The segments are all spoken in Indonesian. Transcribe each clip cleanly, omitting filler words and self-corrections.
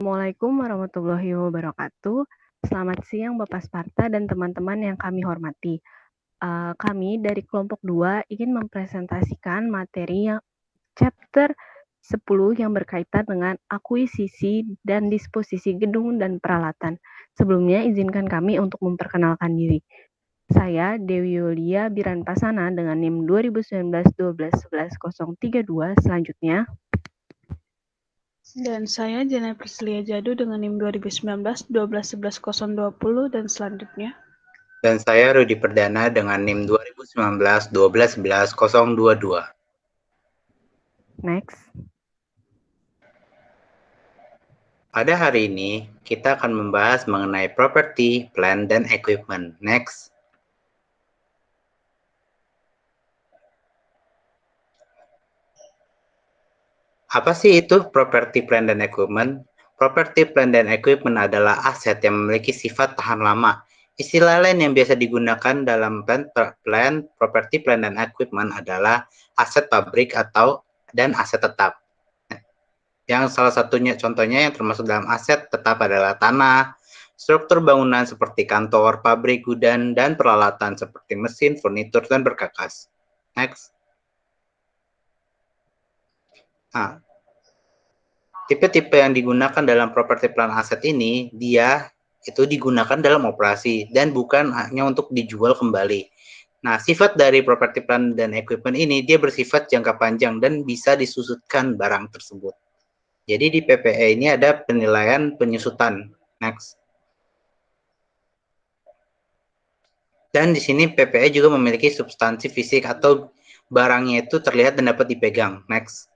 Assalamualaikum warahmatullahi wabarakatuh. Selamat siang Bapak Sparta dan teman-teman yang kami hormati. Kami dari kelompok 2 ingin mempresentasikan materi yang chapter 10 yang berkaitan dengan akuisisi dan disposisi gedung dan peralatan. Sebelumnya izinkan kami untuk memperkenalkan diri. Saya Dewi Yulia Biranpasana dengan NIM 2019-12-11-032. Selanjutnya, Dan saya Jana Priscilia Jadu dengan NIM 2019-12-11-020 dan selanjutnya. Dan saya Rudi Perdana dengan NIM 2019-12-11-022. next. Pada hari ini, kita akan membahas mengenai property, plant, dan equipment. Next. Apa sih itu property, plant, dan equipment? Property, plant, dan equipment adalah aset yang memiliki sifat tahan lama. Istilah lain yang biasa digunakan dalam property, plant, dan equipment adalah aset pabrik dan aset tetap. Yang salah satunya contohnya yang termasuk dalam aset tetap adalah tanah, struktur bangunan seperti kantor, pabrik, gudang, dan peralatan seperti mesin, furnitur, dan berkakas. Next. Nah, tipe-tipe yang digunakan dalam property plant aset ini, dia itu digunakan dalam operasi dan bukan hanya untuk dijual kembali. Nah, sifat dari property plant dan equipment ini, dia bersifat jangka panjang dan bisa disusutkan barang tersebut. Jadi di PPE ini ada penilaian penyusutan. Next. Dan di sini PPE juga memiliki substansi fisik atau barangnya itu terlihat dan dapat dipegang. Next.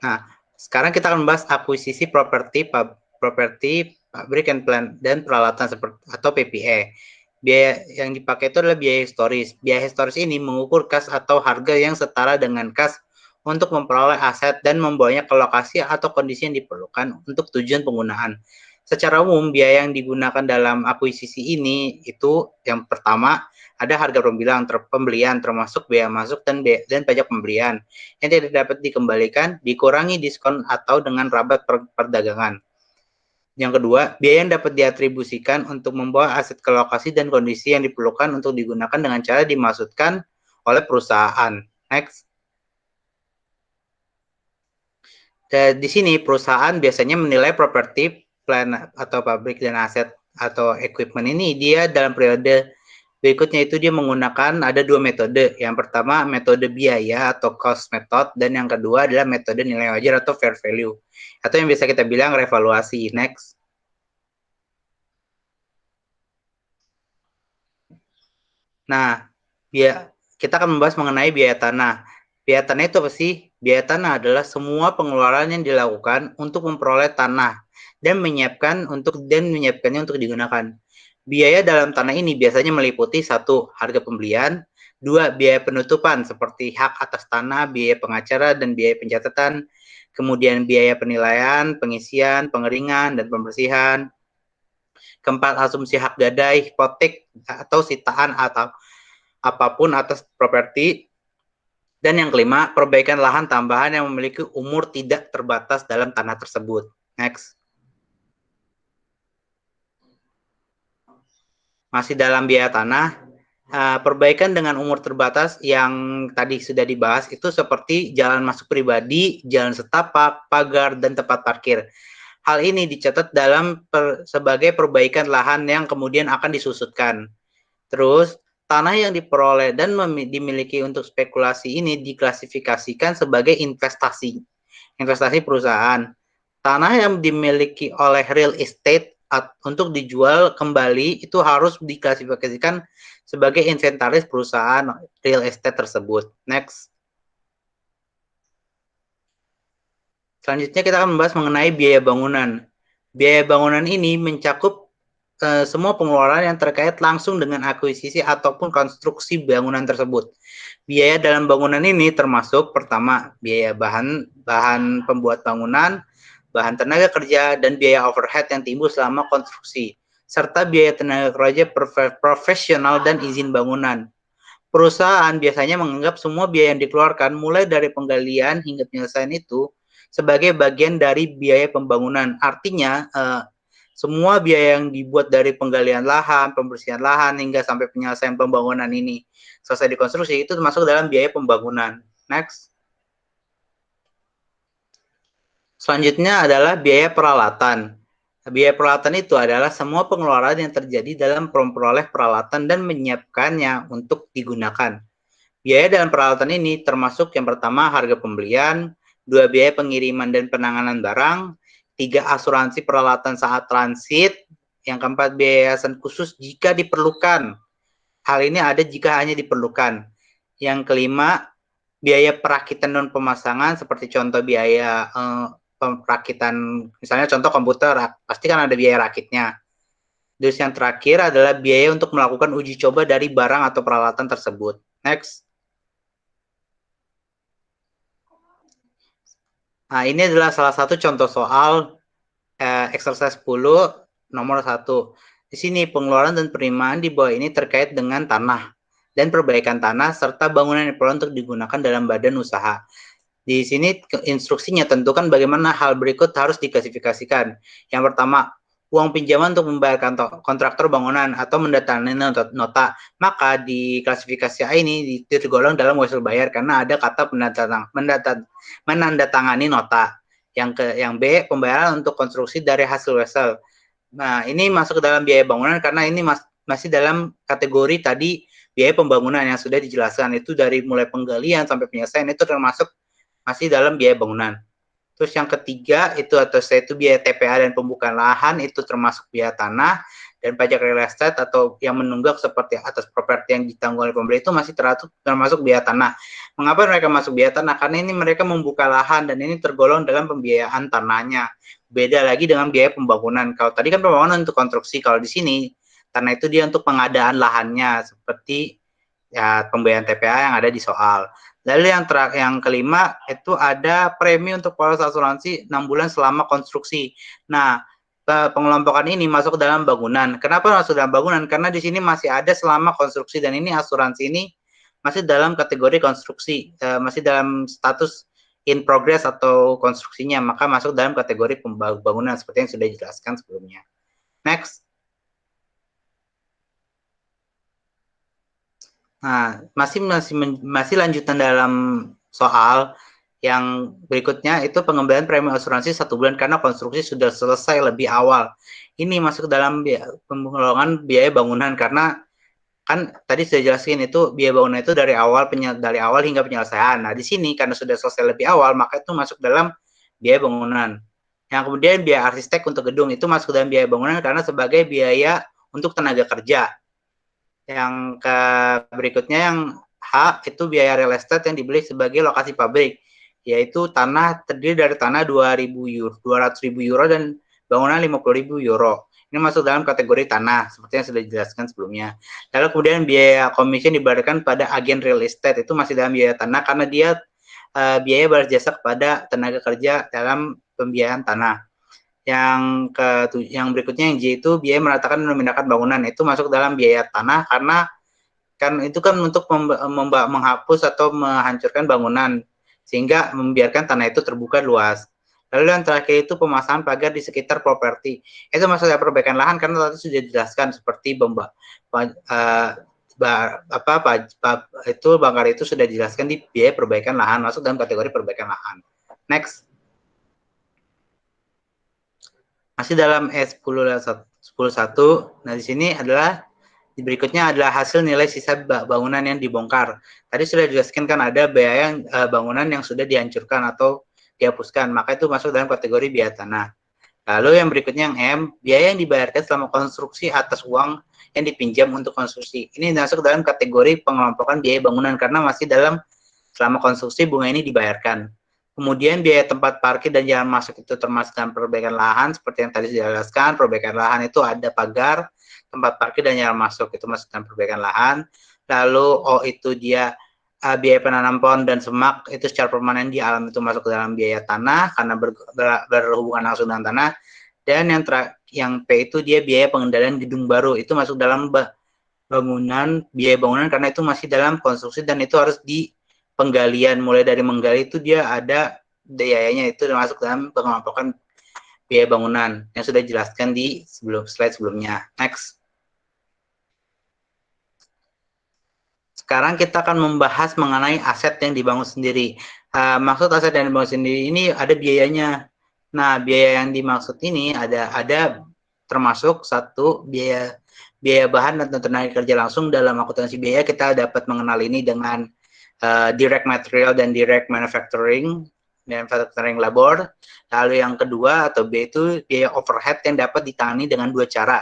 Nah, sekarang kita akan membahas akuisisi properti pabrik dan peralatan seperti atau PPE. Biaya yang dipakai itu adalah biaya historis. Biaya historis ini mengukur kas atau harga yang setara dengan kas untuk memperoleh aset dan membawanya ke lokasi atau kondisi yang diperlukan untuk tujuan penggunaan. Secara umum, biaya yang digunakan dalam akuisisi ini itu yang pertama ada harga pembelian termasuk biaya masuk dan pajak pembelian yang tidak dapat dikembalikan, dikurangi diskon atau dengan rabat perdagangan. Yang kedua, biaya yang dapat diatribusikan untuk membawa aset ke lokasi dan kondisi yang diperlukan untuk digunakan dengan cara dimaksudkan oleh perusahaan. Next. Dan di sini perusahaan biasanya menilai properti, plant atau pabrik dan aset atau equipment ini dia dalam periode berikutnya itu dia menggunakan ada dua metode. Yang pertama metode biaya atau cost method dan yang kedua adalah metode nilai wajar atau fair value atau yang bisa kita bilang revaluasi. Next. Nah, kita akan membahas mengenai biaya tanah. Biaya tanah itu apa sih? Biaya tanah adalah semua pengeluaran yang dilakukan untuk memperoleh tanah dan menyiapkannya untuk digunakan. Biaya dalam tanah ini biasanya meliputi 1. Harga pembelian, 2. Biaya penutupan seperti hak atas tanah, biaya pengacara, dan biaya pencatatan, kemudian biaya penilaian, pengisian, pengeringan, dan pembersihan. Keempat, asumsi hak gadai, hipotek, atau sitaan atau apapun atas properti. Dan yang kelima, perbaikan lahan tambahan yang memiliki umur tidak terbatas dalam tanah tersebut. Next. Masih dalam biaya tanah, perbaikan dengan umur terbatas yang tadi sudah dibahas itu seperti jalan masuk pribadi, jalan setapak, pagar, dan tempat parkir. Hal ini dicatat sebagai perbaikan lahan yang kemudian akan disusutkan. Terus, tanah yang diperoleh dan dimiliki untuk spekulasi ini diklasifikasikan sebagai investasi perusahaan. Tanah yang dimiliki oleh real estate untuk dijual kembali itu harus diklasifikasikan sebagai inventaris perusahaan real estate tersebut. Next. Selanjutnya kita akan membahas mengenai biaya bangunan. Biaya bangunan ini mencakup semua pengeluaran yang terkait langsung dengan akuisisi ataupun konstruksi bangunan tersebut. Biaya dalam bangunan ini termasuk pertama biaya bahan pembuat bangunan, bahan tenaga kerja, dan biaya overhead yang timbul selama konstruksi, serta biaya tenaga kerja profesional dan izin bangunan. Perusahaan biasanya menganggap semua biaya yang dikeluarkan mulai dari penggalian hingga penyelesaian itu sebagai bagian dari biaya pembangunan. Artinya, semua biaya yang dibuat dari penggalian lahan, pembersihan lahan, hingga sampai penyelesaian pembangunan ini selesai dikonstruksi, itu termasuk dalam biaya pembangunan. Next. Selanjutnya adalah biaya peralatan. Biaya peralatan itu adalah semua pengeluaran yang terjadi dalam memperoleh peralatan dan menyiapkannya untuk digunakan. Biaya dalam peralatan ini termasuk yang pertama harga pembelian, 2 biaya pengiriman dan penanganan barang, 3 asuransi peralatan saat transit, yang keempat biaya yayasan khusus jika diperlukan. Hal ini ada jika hanya diperlukan. Yang kelima, biaya perakitan non pemasangan seperti contoh biaya perakitan, misalnya contoh komputer, pasti kan ada biaya rakitnya. Terus yang terakhir adalah biaya untuk melakukan uji coba dari barang atau peralatan tersebut. Next. Nah, ini adalah salah satu contoh soal exercise 10 nomor 1. Di sini pengeluaran dan penerimaan di bawah ini terkait dengan tanah dan perbaikan tanah serta bangunan yang perlu untuk digunakan dalam badan usaha. Di sini instruksinya tentukan bagaimana hal berikut harus diklasifikasikan. Yang pertama, uang pinjaman untuk membayarkan kontraktor bangunan atau mendatangani nota. Maka di klasifikasi A ini tergolong dalam wesel bayar karena ada kata menandatangani nota. Yang B, pembayaran untuk konstruksi dari hasil wesel. Nah, ini masuk ke dalam biaya bangunan karena ini masih dalam kategori tadi biaya pembangunan yang sudah dijelaskan. Itu dari mulai penggalian sampai penyelesaian itu termasuk masih dalam biaya bangunan. Terus yang ketiga itu biaya TPA dan pembukaan lahan, itu termasuk biaya tanah, dan pajak real estate atau yang menunggak seperti atas properti yang ditanggung oleh pembeli itu masih termasuk biaya tanah. Mengapa mereka masuk biaya tanah? Karena ini mereka membuka lahan dan ini tergolong dalam pembiayaan tanahnya. Beda lagi dengan biaya pembangunan. Kalau tadi kan pembangunan untuk konstruksi, kalau di sini tanah itu dia untuk pengadaan lahannya seperti ya pembayaran TPA yang ada di soal. Lalu yang kelima itu ada premi untuk polis asuransi 6 bulan selama konstruksi. Nah, pengelompokan ini masuk ke dalam bangunan. Kenapa masuk dalam bangunan? Karena di sini masih ada selama konstruksi dan ini asuransi ini masih dalam kategori konstruksi, masih dalam status in progress atau konstruksinya, maka masuk dalam kategori pembangunan seperti yang sudah dijelaskan sebelumnya. Next. Nah, masih lanjutan dalam soal yang berikutnya itu pengembalian premi asuransi 1 bulan karena konstruksi sudah selesai lebih awal. Ini masuk dalam penggolongan biaya bangunan karena kan tadi saya jelasin itu biaya bangunan itu dari awal hingga penyelesaian. Nah, di sini karena sudah selesai lebih awal maka itu masuk dalam biaya bangunan. Yang kemudian biaya arsitek untuk gedung itu masuk dalam biaya bangunan karena sebagai biaya untuk tenaga kerja. Yang berikutnya yang H itu biaya real estate yang dibeli sebagai lokasi pabrik, yaitu tanah terdiri dari tanah 200.000 euro dan bangunan 50.000 euro. Ini masuk dalam kategori tanah seperti yang sudah dijelaskan sebelumnya. Lalu kemudian biaya komisi dibayarkan pada agen real estate itu masih dalam biaya tanah karena dia biaya berjasa kepada tenaga kerja dalam pembiayaan tanah. Yang berikutnya yang J itu biaya meratakan dan memindahkan bangunan, itu masuk dalam biaya tanah karena kan itu kan untuk menghapus atau menghancurkan bangunan sehingga membiarkan tanah itu terbuka luas. Lalu yang terakhir itu pemasangan pagar di sekitar properti, itu masuk dalam perbaikan lahan karena tadi sudah dijelaskan seperti bangkar itu sudah dijelaskan di biaya perbaikan lahan, masuk dalam kategori perbaikan lahan. Next. Masih dalam E10.1. Nah, di sini adalah berikutnya adalah hasil nilai sisa bangunan yang dibongkar. Tadi sudah dijelaskan kan ada biaya bangunan yang sudah dihancurkan atau dihapuskan, maka itu masuk dalam kategori biaya tanah. Lalu yang berikutnya yang M, biaya yang dibayarkan selama konstruksi atas uang yang dipinjam untuk konstruksi. Ini masuk dalam kategori pengelompokan biaya bangunan karena masih dalam selama konstruksi bunga ini dibayarkan. Kemudian biaya tempat parkir dan jalan masuk itu termasuk dalam perbaikan lahan seperti yang tadi dijelaskan. Perbaikan lahan itu ada pagar, tempat parkir dan jalan masuk itu masuk dalam perbaikan lahan. Lalu O itu dia biaya penanam pohon dan semak itu secara permanen di alam itu masuk ke dalam biaya tanah karena berhubungan langsung dengan tanah. Dan yang P itu dia biaya pengendalian gedung baru itu masuk dalam biaya bangunan karena itu masih dalam konstruksi dan itu harus di penggalian, mulai dari menggali itu dia ada biayanya itu termasuk dalam pengelompokan biaya bangunan yang sudah dijelaskan di slide sebelumnya. Next. Sekarang kita akan membahas mengenai aset yang dibangun sendiri. Maksud aset yang dibangun sendiri ini ada biayanya. Nah, biaya yang dimaksud ini ada termasuk satu biaya bahan dan tenaga kerja langsung. Dalam akuntansi biaya kita dapat mengenal ini dengan direct material dan direct manufacturing labor. Lalu yang kedua atau B itu biaya overhead yang dapat ditangani dengan dua cara,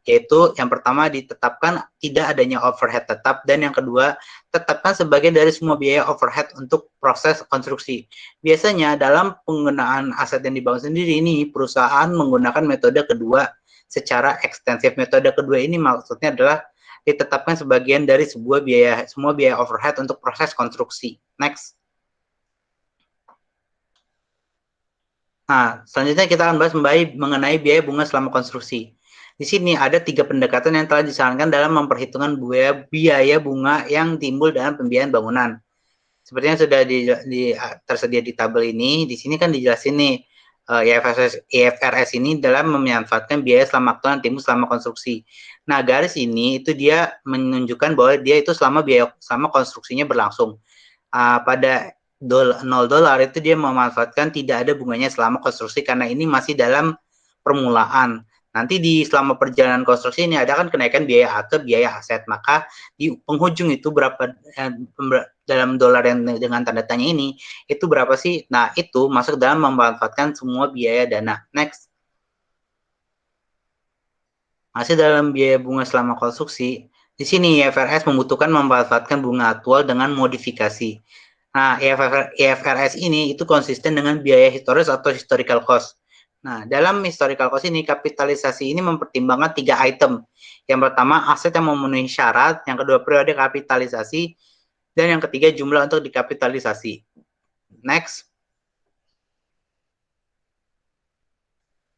yaitu yang pertama ditetapkan tidak adanya overhead tetap, dan yang kedua tetapkan sebagian dari semua biaya overhead untuk proses konstruksi. Biasanya dalam penggunaan aset yang dibangun sendiri ini perusahaan menggunakan metode kedua secara ekstensif. Metode kedua ini maksudnya adalah ditetapkan sebagian dari semua biaya overhead untuk proses konstruksi. Next. Nah, selanjutnya kita akan bahas mengenai biaya bunga selama konstruksi. Di sini ada 3 pendekatan yang telah disarankan dalam memperhitungkan biaya bunga yang timbul dalam pembiayaan bangunan. Seperti yang sudah tersedia di tabel ini, di sini kan dijelasin nih, IFRS ini dalam memanfaatkan biaya selama waktu yang timbul selama konstruksi. Nah, garis ini itu dia menunjukkan bahwa dia itu selama konstruksinya berlangsung. Pada $0 itu dia memanfaatkan tidak ada bunganya selama konstruksi karena ini masih dalam permulaan. Nanti selama perjalanan konstruksi ini ada kan kenaikan biaya atau biaya aset, maka di penghujung itu berapa dalam dolar yang dengan tanda tanya ini itu berapa sih? Nah, itu masuk dalam memanfaatkan semua biaya dana. Next. Masih dalam biaya bunga selama konstruksi, di sini IFRS membutuhkan memanfaatkan bunga aktual dengan modifikasi. Nah, IFRS ini itu konsisten dengan biaya historis atau historical cost. Nah, dalam historical cost ini, kapitalisasi ini mempertimbangkan 3 item. Yang pertama, aset yang memenuhi syarat. Yang kedua, periode kapitalisasi. Dan yang ketiga, jumlah untuk dikapitalisasi. Next.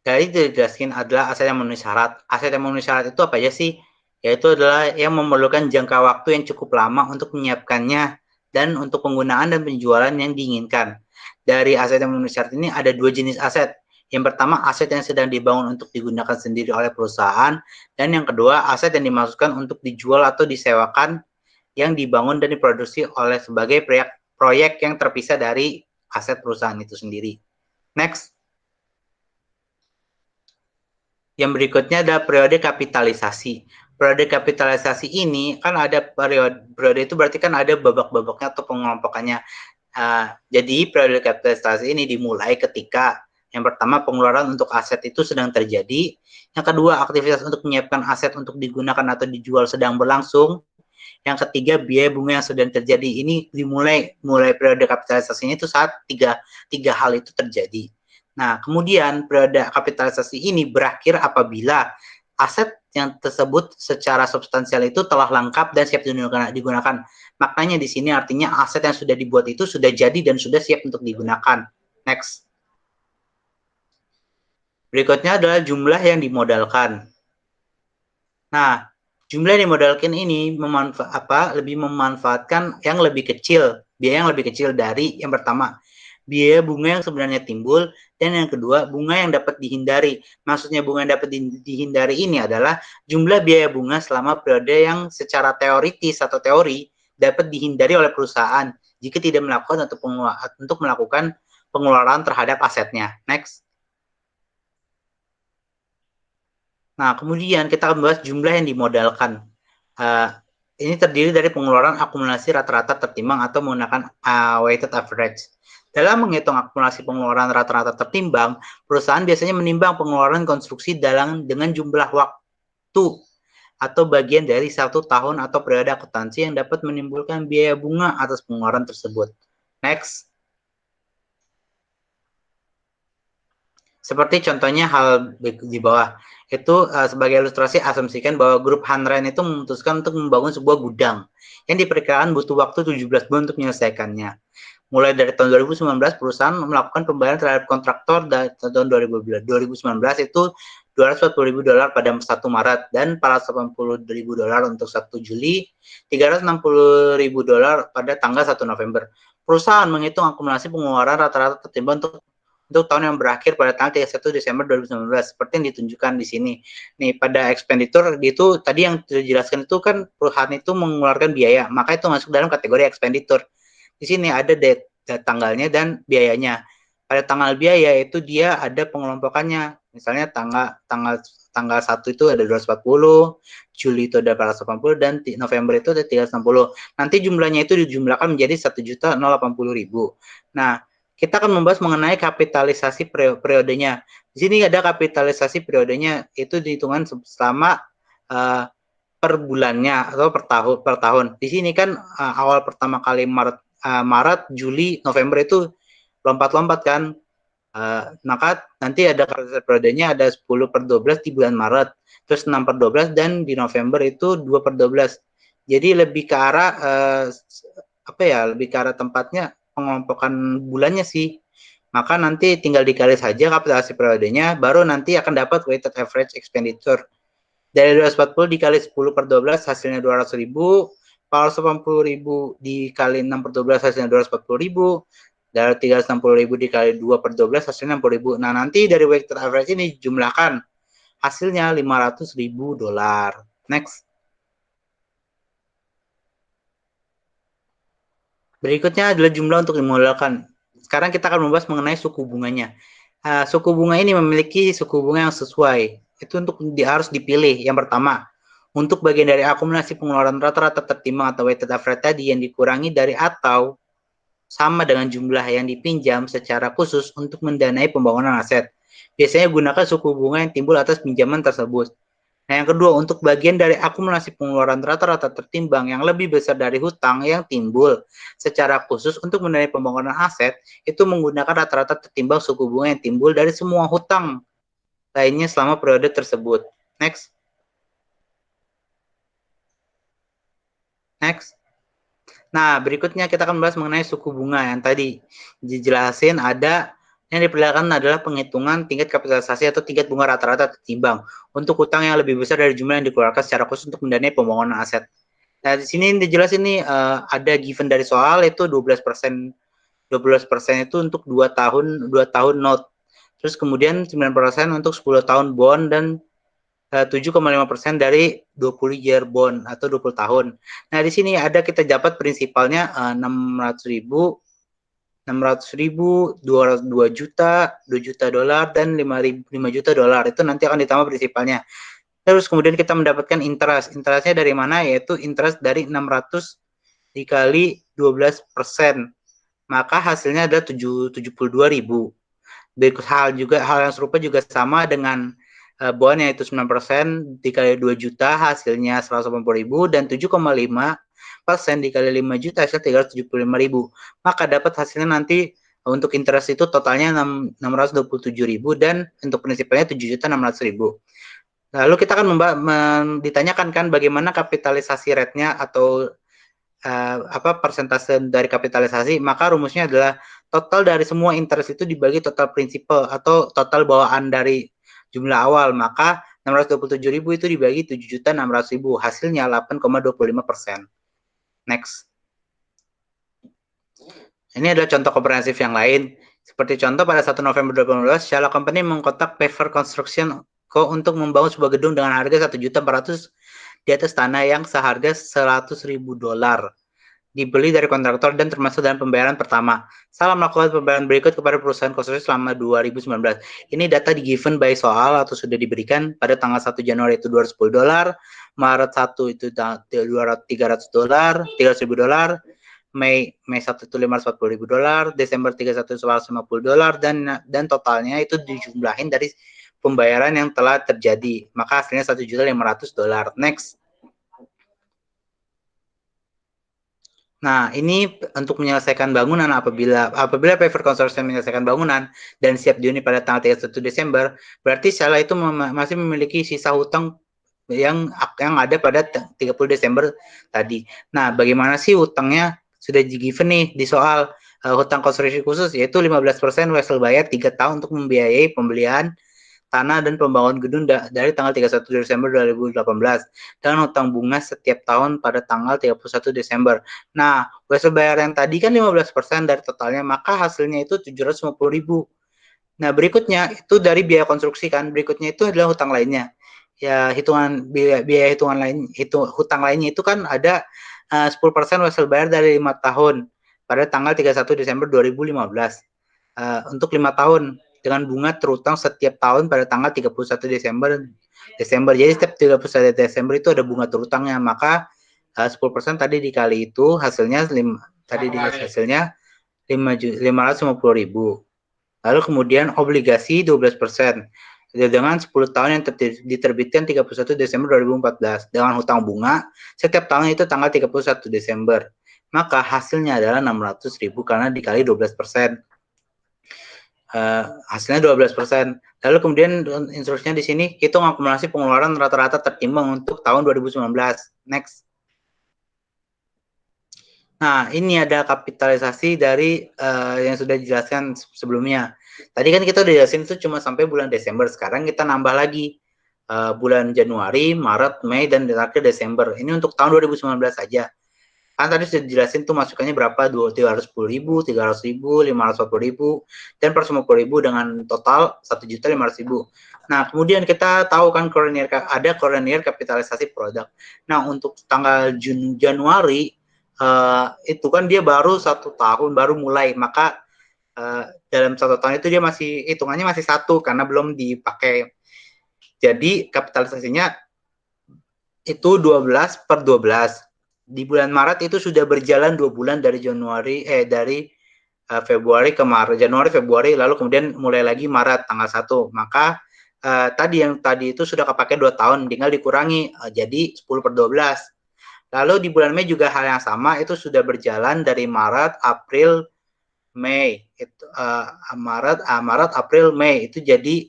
Dari itu dijelaskan adalah aset yang memenuhi syarat. Aset yang memenuhi syarat itu apa aja sih? Yaitu adalah yang memerlukan jangka waktu yang cukup lama untuk menyiapkannya dan untuk penggunaan dan penjualan yang diinginkan. Dari aset yang memenuhi syarat ini ada 2 jenis aset. Yang pertama, aset yang sedang dibangun untuk digunakan sendiri oleh perusahaan, dan yang kedua, aset yang dimaksudkan untuk dijual atau disewakan yang dibangun dan diproduksi oleh sebagai proyek yang terpisah dari aset perusahaan itu sendiri. Next. Yang berikutnya ada periode kapitalisasi. Periode kapitalisasi ini kan ada periode itu berarti kan ada babak-babaknya atau pengelompokannya. Jadi periode kapitalisasi ini dimulai ketika yang pertama pengeluaran untuk aset itu sedang terjadi, yang kedua aktivitas untuk menyiapkan aset untuk digunakan atau dijual sedang berlangsung, yang ketiga biaya bunga yang sedang terjadi. Ini dimulai periode kapitalisasinya itu saat tiga hal itu terjadi. Nah, kemudian periode kapitalisasi ini berakhir apabila aset yang tersebut secara substansial itu telah lengkap dan siap digunakan. Maknanya di sini artinya aset yang sudah dibuat itu sudah jadi dan sudah siap untuk digunakan. Next. Berikutnya adalah jumlah yang dimodalkan. Nah, jumlah yang dimodalkan ini lebih memanfaatkan yang lebih kecil, biaya yang lebih kecil dari yang pertama, biaya bunga yang sebenarnya timbul, dan yang kedua, bunga yang dapat dihindari. Maksudnya bunga yang dapat dihindari ini adalah jumlah biaya bunga selama periode yang secara teoritis atau teori dapat dihindari oleh perusahaan jika tidak melakukan untuk melakukan pengeluaran terhadap asetnya. Next. Nah, kemudian kita akan bahas jumlah yang dimodalkan. Ini terdiri dari pengeluaran akumulasi rata-rata tertimbang atau menggunakan weighted average. Dalam menghitung akumulasi pengeluaran rata-rata tertimbang, perusahaan biasanya menimbang pengeluaran konstruksi dengan jumlah waktu atau bagian dari 1 tahun atau periode akuntansi yang dapat menimbulkan biaya bunga atas pengeluaran tersebut. Next. Seperti contohnya hal di bawah, itu sebagai ilustrasi asumsikan bahwa grup Hanren itu memutuskan untuk membangun sebuah gudang yang diperkirakan butuh waktu 17 bulan untuk menyelesaikannya. Mulai dari tahun 2019, perusahaan melakukan pembayaran terhadap kontraktor, dan tahun 2019 itu $240.000 pada 1 Maret, dan $480.000 untuk 1 Juli, $360.000 pada tanggal 1 November. Perusahaan menghitung akumulasi pengeluaran rata-rata tertimbang untuk tahun yang berakhir pada tanggal 31 Desember 2019, seperti yang ditunjukkan di sini. Nih, pada expenditure itu tadi yang dijelaskan itu kan perusahaan itu mengeluarkan biaya, maka itu masuk dalam kategori expenditure. Di sini ada tanggalnya dan biayanya. Pada tanggal biaya itu dia ada pengelompokannya. Misalnya tanggal 1 itu ada 240, Juli itu ada 480, dan November itu ada 360. Nanti jumlahnya itu dijumlahkan menjadi 1.080.000. Nah, kita akan membahas mengenai kapitalisasi periodenya. Di sini ada kapitalisasi periodenya, itu dihitungan selama per bulannya atau per tahun. Di sini kan awal pertama kali Maret, Juli, November itu lompat-lompat kan. Maka nanti ada kapitalisasi periodenya ada 10/12 di bulan Maret, terus 6/12, dan di November itu 2/12. Jadi lebih ke arah lebih ke arah tempatnya pengelompokan bulannya sih. Maka nanti tinggal dikali saja kapitalisasi periodenya, baru nanti akan dapat weighted average expenditure. Dari 240 dikali 10/12 hasilnya 200.000, 480.000 dikali 6/12 hasilnya 240.000, dari 360.000 dikali 2/12 hasilnya 60.000. Nah, nanti dari weighted average ini jumlahkan hasilnya $500.000. Next. Berikutnya adalah jumlah untuk dimodalkan. Sekarang kita akan membahas mengenai suku bunganya. Suku bunga ini memiliki suku bunga yang sesuai. Itu untuk harus dipilih. Yang pertama, untuk bagian dari akumulasi pengeluaran rata-rata tertimbang atau weighted average tadi yang dikurangi dari atau sama dengan jumlah yang dipinjam secara khusus untuk mendanai pembangunan aset. Biasanya gunakan suku bunga yang timbul atas pinjaman tersebut. Nah, yang kedua, untuk bagian dari akumulasi pengeluaran rata-rata tertimbang yang lebih besar dari hutang yang timbul secara khusus untuk mendanai pembangunan aset, itu menggunakan rata-rata tertimbang suku bunga yang timbul dari semua hutang lainnya selama periode tersebut. Next. Next. Nah, berikutnya kita akan bahas mengenai suku bunga yang tadi dijelasin ada yang diperlihatkan adalah penghitungan tingkat kapitalisasi atau tingkat bunga rata-rata tertimbang untuk hutang yang lebih besar dari jumlah yang dikeluarkan secara khusus untuk mendanai pembangunan aset. Nah, di sini dijelasin nih ada given dari soal itu 12%. 12% itu untuk 2 tahun note. Terus kemudian 9% untuk 10 tahun bond dan 7,5% dari 20 year bond atau 20 tahun. Nah, di sini ada kita dapat prinsipalnya 600.000, 2 juta, 2 juta dolar, dan 5 juta dolar. Itu nanti akan ditambah prinsipalnya. Terus kemudian kita mendapatkan interest. Interestnya dari mana? Yaitu interest dari 600 dikali 12%. Maka hasilnya ada 72.000. Hal yang serupa juga sama dengan bond yaitu 9% dikali 2 juta hasilnya 180.000 dan 7,5% dikali 5 juta hasil 375.000. Maka dapat hasilnya nanti untuk interest itu totalnya 627.000 dan untuk prinsipalnya 7.600.000. Lalu kita akan ditanyakan kan bagaimana kapitalisasi rate-nya atau persentase dari kapitalisasi. Maka rumusnya adalah total dari semua interest itu dibagi total prinsipal atau total bawaan dari jumlah awal, maka 627.000 itu dibagi 7.600.000, hasilnya 8,25%. Next. Ini adalah contoh komprehensif yang lain. Seperti contoh pada 1 November 2012, Shala Company mengkontak Paver Construction Co. untuk membangun sebuah gedung dengan harga 1.400.000 di atas tanah yang seharga $100.000. Dibeli dari kontraktor dan termasuk dalam pembayaran pertama. Salah melakukan pembayaran berikut kepada perusahaan konstruksi selama 2019. Ini data di given by soal atau sudah diberikan pada tanggal 1 Januari itu $210, Maret 1 itu $300, $300.000, Mei 1 itu $540.000, Desember 31 itu $150, dan totalnya itu dijumlahin dari pembayaran yang telah terjadi. Maka hasilnya $1.500.000. Next. Nah, ini untuk menyelesaikan bangunan apabila Paver Consortium menyelesaikan bangunan dan siap dihuni pada tanggal 31 Desember, berarti Shala itu masih memiliki sisa hutang yang ada pada 30 Desember tadi. Nah, bagaimana sih hutangnya? Sudah di-given nih di soal hutang konstruksi khusus yaitu 15% wesel bayar 3 tahun untuk membiayai pembelian tanah dan pembangunan gedung dari tanggal 31 Desember 2018 dengan hutang bunga setiap tahun pada tanggal 31 Desember. Nah, wesel bayar yang tadi kan 15% dari totalnya, maka hasilnya itu 750.000. Nah, berikutnya itu dari biaya konstruksi kan. Berikutnya itu adalah hutang lainnya. Ya, hitungan biaya hitungan lain hutang lainnya itu kan ada 10% wesel bayar dari 5 tahun pada tanggal 31 Desember 2015. Untuk 5 tahun dengan bunga terutang setiap tahun pada tanggal 31 Desember. Jadi setiap 31 Desember itu ada bunga terutangnya, maka 10% tadi dikali itu hasilnya hasilnya 550.000. Lalu kemudian obligasi 12% dengan 10 tahun yang diterbitkan 31 Desember 2014 dengan hutang bunga setiap tahun itu tanggal 31 Desember. Maka hasilnya adalah 600.000 karena dikali 12%. Hasilnya 12%. Lalu kemudian instruksinya di sini hitung akumulasi pengeluaran rata-rata tertimbang untuk tahun 2019. Next. Nah, ini ada kapitalisasi dari yang sudah dijelaskan sebelumnya. Tadi kan kita udah jelasin itu cuma sampai bulan Desember. Sekarang kita nambah lagi bulan Januari, Maret, Mei, dan terakhir Desember. Ini untuk tahun 2019 saja. Kan tadi sudah dijelasin tuh masukannya berapa, 310.000, 300.000, 540.000, dan 450.000 dengan total 1.500.000. Nah, kemudian kita tahu kan ada koordinir kapitalisasi produk. Nah, untuk tanggal Januari itu kan dia baru 1 tahun, baru mulai, maka dalam 1 tahun itu dia masih hitungannya masih 1 karena belum dipakai. Jadi kapitalisasinya itu 12/12. Di bulan Maret itu sudah berjalan 2 bulan dari Februari ke Maret, Januari, Februari, lalu kemudian mulai lagi Maret tanggal 1. Maka tadi itu sudah kepake 2 tahun, tinggal dikurangi jadi 10/12. Lalu di bulan Mei juga hal yang sama, itu sudah berjalan dari Maret, April, Mei. Maret, April, Mei itu jadi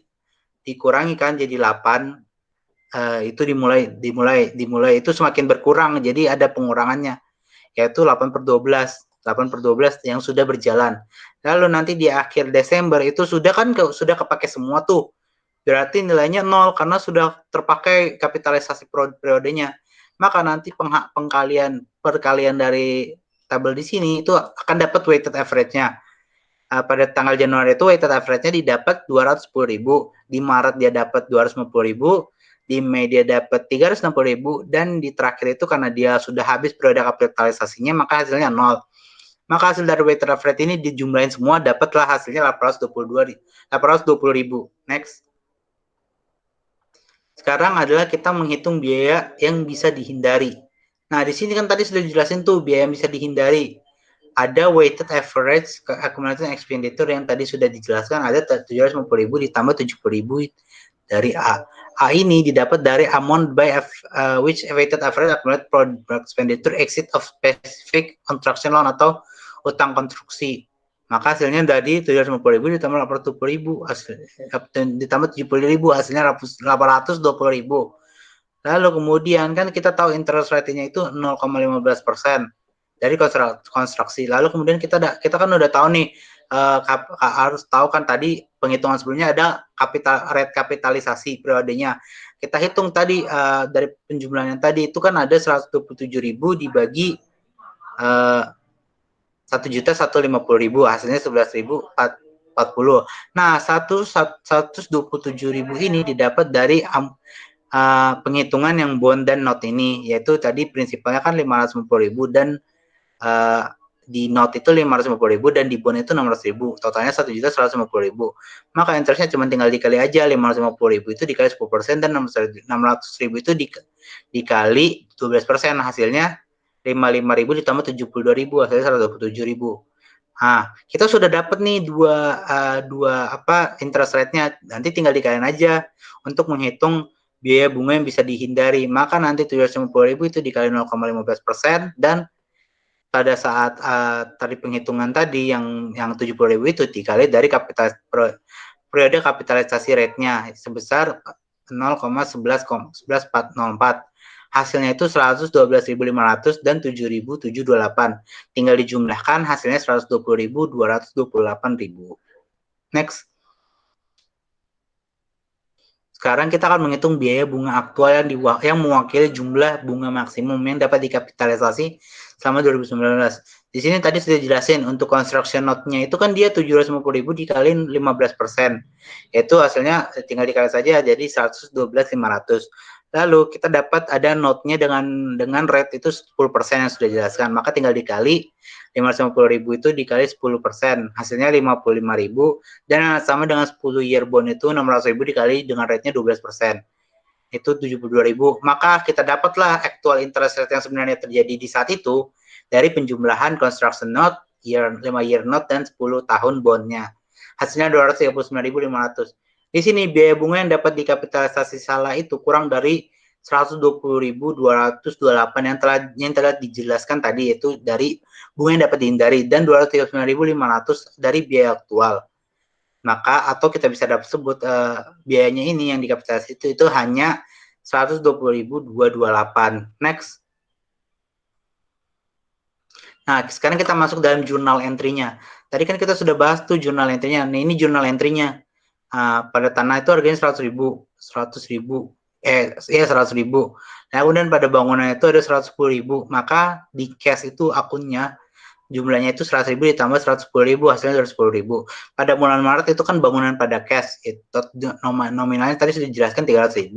dikurangi kan jadi 8. Itu dimulai itu semakin berkurang, jadi ada pengurangannya, yaitu 8/12 yang sudah berjalan. Lalu nanti di akhir Desember itu sudah kepake semua tuh, berarti nilainya 0 karena sudah terpakai kapitalisasi periodenya. Maka nanti perkalian dari tabel di sini itu akan dapat weighted average-nya. Pada tanggal Januari itu weighted average-nya didapat 210.000, di Maret dia dapat 250.000, di Mei dia dapat 360.000, dan di terakhir itu karena dia sudah habis periode kapitalisasinya maka hasilnya 0. Maka hasil dari weighted average ini dijumlahin semua, dapatlah hasilnya 820.000. Next. Sekarang adalah kita menghitung biaya yang bisa dihindari. Nah, di sini kan tadi sudah dijelasin tuh biaya yang bisa dihindari. Ada weighted average accumulated expenditure yang tadi sudah dijelaskan, ada 750.000 ditambah 70.000 dari A. A ini didapat dari amount by which weighted average accumulated product expenditure exit of specific construction loan atau utang konstruksi. Maka hasilnya dari 750.000 ditambah 820.000 ditambah 70.000 hasilnya 820.000. Lalu kemudian kan kita tahu interest rate-nya itu 0,15% dari konstruksi. Lalu kemudian kita kan udah tahu nih, harus tahu kan tadi penghitungan sebelumnya ada rate kapitalisasi periodenya. Kita hitung tadi dari penjumlahan yang tadi itu kan ada 127.000 dibagi 1.150.000, hasilnya 11.040. Nah, 127.000 ini didapat dari penghitungan yang bond dan note ini, yaitu tadi prinsipalnya kan 550.000 dan di note itu 550.000 dan di bond itu 600.000, totalnya 1.150.000. Maka interestnya cuma tinggal dikali aja, 550.000 itu dikali 10% dan 600.000 itu dikali 12%, hasilnya 55.000 ditambah 72.000, hasilnya 127.000. Nah, kita sudah dapat nih dua interest rate-nya, nanti tinggal dikaliin aja untuk menghitung biaya bunga yang bisa dihindari. Maka nanti 750.000 itu dikali 0,15% dan pada saat tadi penghitungan tadi yang 70.000 itu dikali dari periode kapitalisasi rate-nya sebesar 0,1104. Hasilnya itu 112.500 dan 7.728. Tinggal dijumlahkan hasilnya 120.228.000. Next. Sekarang kita akan menghitung biaya bunga aktual yang mewakili jumlah bunga maksimum yang dapat dikapitalisasi selama 2019. Di sini tadi sudah jelasin untuk construction note-nya itu kan dia 750.000 dikali 15%. Itu hasilnya tinggal dikali saja jadi 112.500. Lalu kita dapat ada note-nya dengan rate itu 10% yang sudah dijelaskan. Maka tinggal dikali 550.000 itu dikali 10%, hasilnya 55.000, dan sama dengan 10 year bond itu 600.000 dikali dengan rate-nya 12%. Itu 72.000. Maka kita dapatlah actual interest rate yang sebenarnya terjadi di saat itu dari penjumlahan construction note, 5 year note, dan 10 tahun bondnya. Hasilnya 239.500. Di sini biaya bunga yang dapat dikapitalisasi salah itu kurang dari 120.228 yang telah dijelaskan tadi, yaitu dari bunga yang dapat dihindari, dan 239.500 dari biaya aktual. Maka atau kita bisa dapat sebut biayanya ini yang dikapitalisasi itu hanya 120.228. Next. Nah, sekarang kita masuk dalam jurnal entry-nya. Tadi kan kita sudah bahas tuh jurnal entry-nya. Nah, ini jurnal entry-nya. Pada tanah itu harganya 100.000. 100.000. 100.000. Nah, kemudian pada bangunan itu ada 110.000. Maka di cash itu akunnya jumlahnya itu 100.000 ditambah 110.000, hasilnya 210.000. Pada bulan Maret itu kan bangunan pada cash, itu nominalnya tadi sudah dijelaskan 300.000.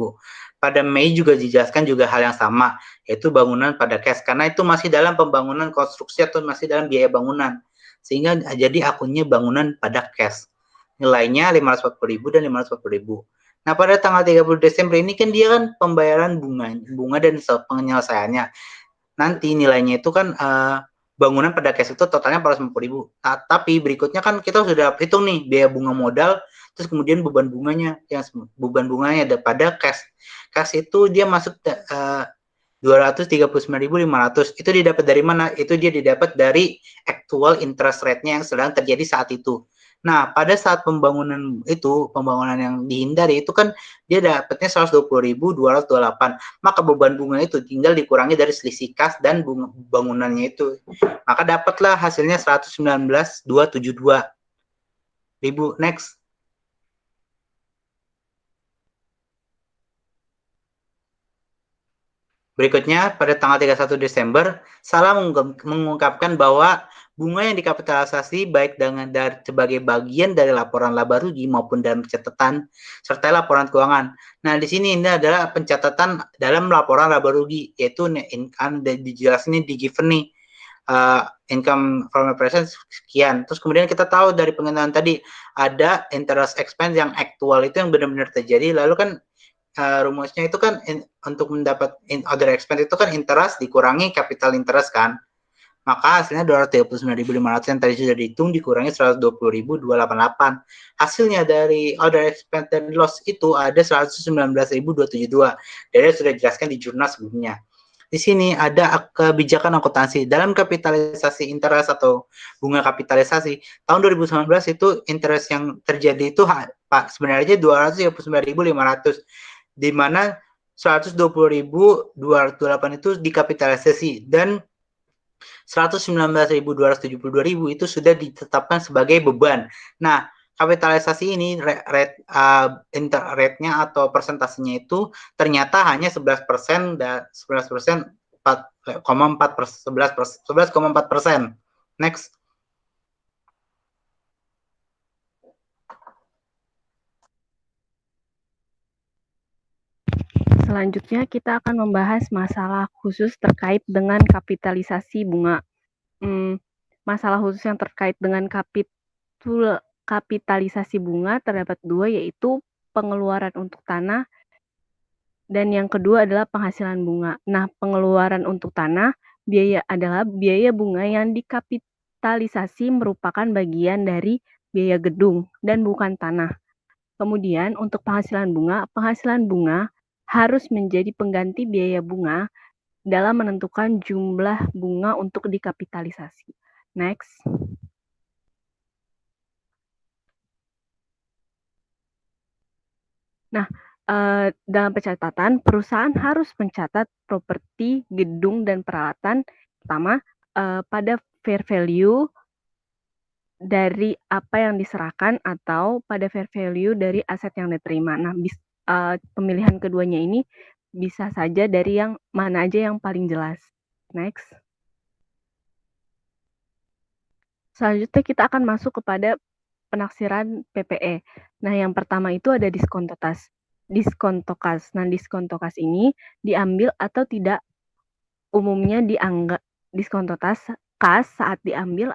Pada Mei juga dijelaskan juga hal yang sama, yaitu bangunan pada cash, karena itu masih dalam pembangunan konstruksi atau masih dalam biaya bangunan, sehingga jadi akunnya bangunan pada cash. Nilainya 540.000 dan 540.000. Nah, pada tanggal 30 Desember ini kan dia kan pembayaran bunga dan penyelesaiannya. Nanti nilainya itu kan bangunan pada cash itu totalnya 450.000. Tapi berikutnya kan kita sudah hitung nih biaya bunga modal, terus kemudian beban bunganya pada cash. Cash itu dia masuk 239.500. Itu didapat dari mana? Itu dia didapat dari actual interest rate-nya yang sedang terjadi saat itu. Nah, pada saat pembangunan yang dihindari itu kan dia dapatnya 120.228. Maka beban bunga itu tinggal dikurangi dari selisih kas dan bangunannya itu. Maka dapatlah hasilnya 119.272.000. Next. Berikutnya, pada tanggal 31 Desember, Salah mengungkapkan bahwa bunga yang dikapitalisasi baik sebagai bagian dari laporan laba rugi maupun dalam catatan serta laporan keuangan. Nah, di sini ini adalah pencatatan dalam laporan laba rugi, yaitu dijelasin di given nih. Income from operations sekian. Terus kemudian kita tahu dari pengenalan tadi ada interest expense yang aktual itu yang benar-benar terjadi. Lalu kan rumusnya itu kan untuk mendapat other expense itu kan interest dikurangi capital interest kan. Maka hasilnya 239.500 yang tadi sudah dihitung dikurangi 120.288. Hasilnya dari other expense dan loss itu ada 119.272. Dari sudah dijelaskan di jurnal sebelumnya. Di sini ada kebijakan akuntansi. Dalam kapitalisasi interest atau bunga kapitalisasi, tahun 2019 itu interest yang terjadi itu sebenarnya 239.500. Di mana 120.208 itu dikapitalisasi dan 119.272.000 itu sudah ditetapkan sebagai beban. Nah, kapitalisasi ini rate-nya atau persentasenya itu ternyata hanya 11% dan 11% 11,4%. Next. Selanjutnya kita akan membahas masalah khusus terkait dengan kapitalisasi bunga. Masalah khusus yang terkait dengan kapitalisasi bunga terdapat dua, yaitu pengeluaran untuk tanah dan yang kedua adalah penghasilan bunga. Nah, pengeluaran untuk tanah adalah biaya bunga yang dikapitalisasi merupakan bagian dari biaya gedung dan bukan tanah. Kemudian untuk penghasilan bunga harus menjadi pengganti biaya bunga dalam menentukan jumlah bunga untuk dikapitalisasi. Next. Nah, dalam pencatatan, perusahaan harus mencatat properti, gedung, dan peralatan pertama pada fair value dari apa yang diserahkan atau pada fair value dari aset yang diterima. Nah, pemilihan keduanya ini bisa saja dari yang mana aja yang paling jelas. Next. Selanjutnya kita akan masuk kepada penaksiran PPE. Nah, yang pertama itu ada diskontotas. Diskontokas. Nah, diskontokas ini diambil atau tidak umumnya dianggap diskontotas kas saat diambil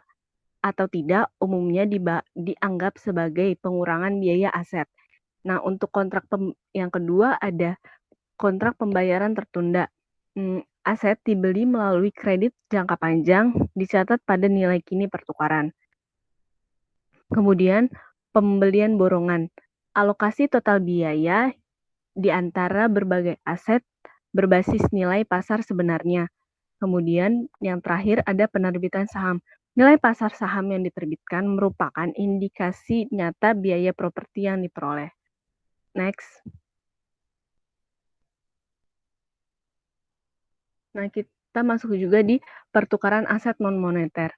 atau tidak umumnya dianggap sebagai pengurangan biaya aset. Nah, untuk kontrak yang kedua ada kontrak pembayaran tertunda. Aset dibeli melalui kredit jangka panjang dicatat pada nilai kini pertukaran. Kemudian pembelian borongan. Alokasi total biaya di antara berbagai aset berbasis nilai pasar sebenarnya. Kemudian yang terakhir ada penerbitan saham. Nilai pasar saham yang diterbitkan merupakan indikasi nyata biaya properti yang diperoleh. Next. Nah, kita masuk juga di pertukaran aset non-moneter.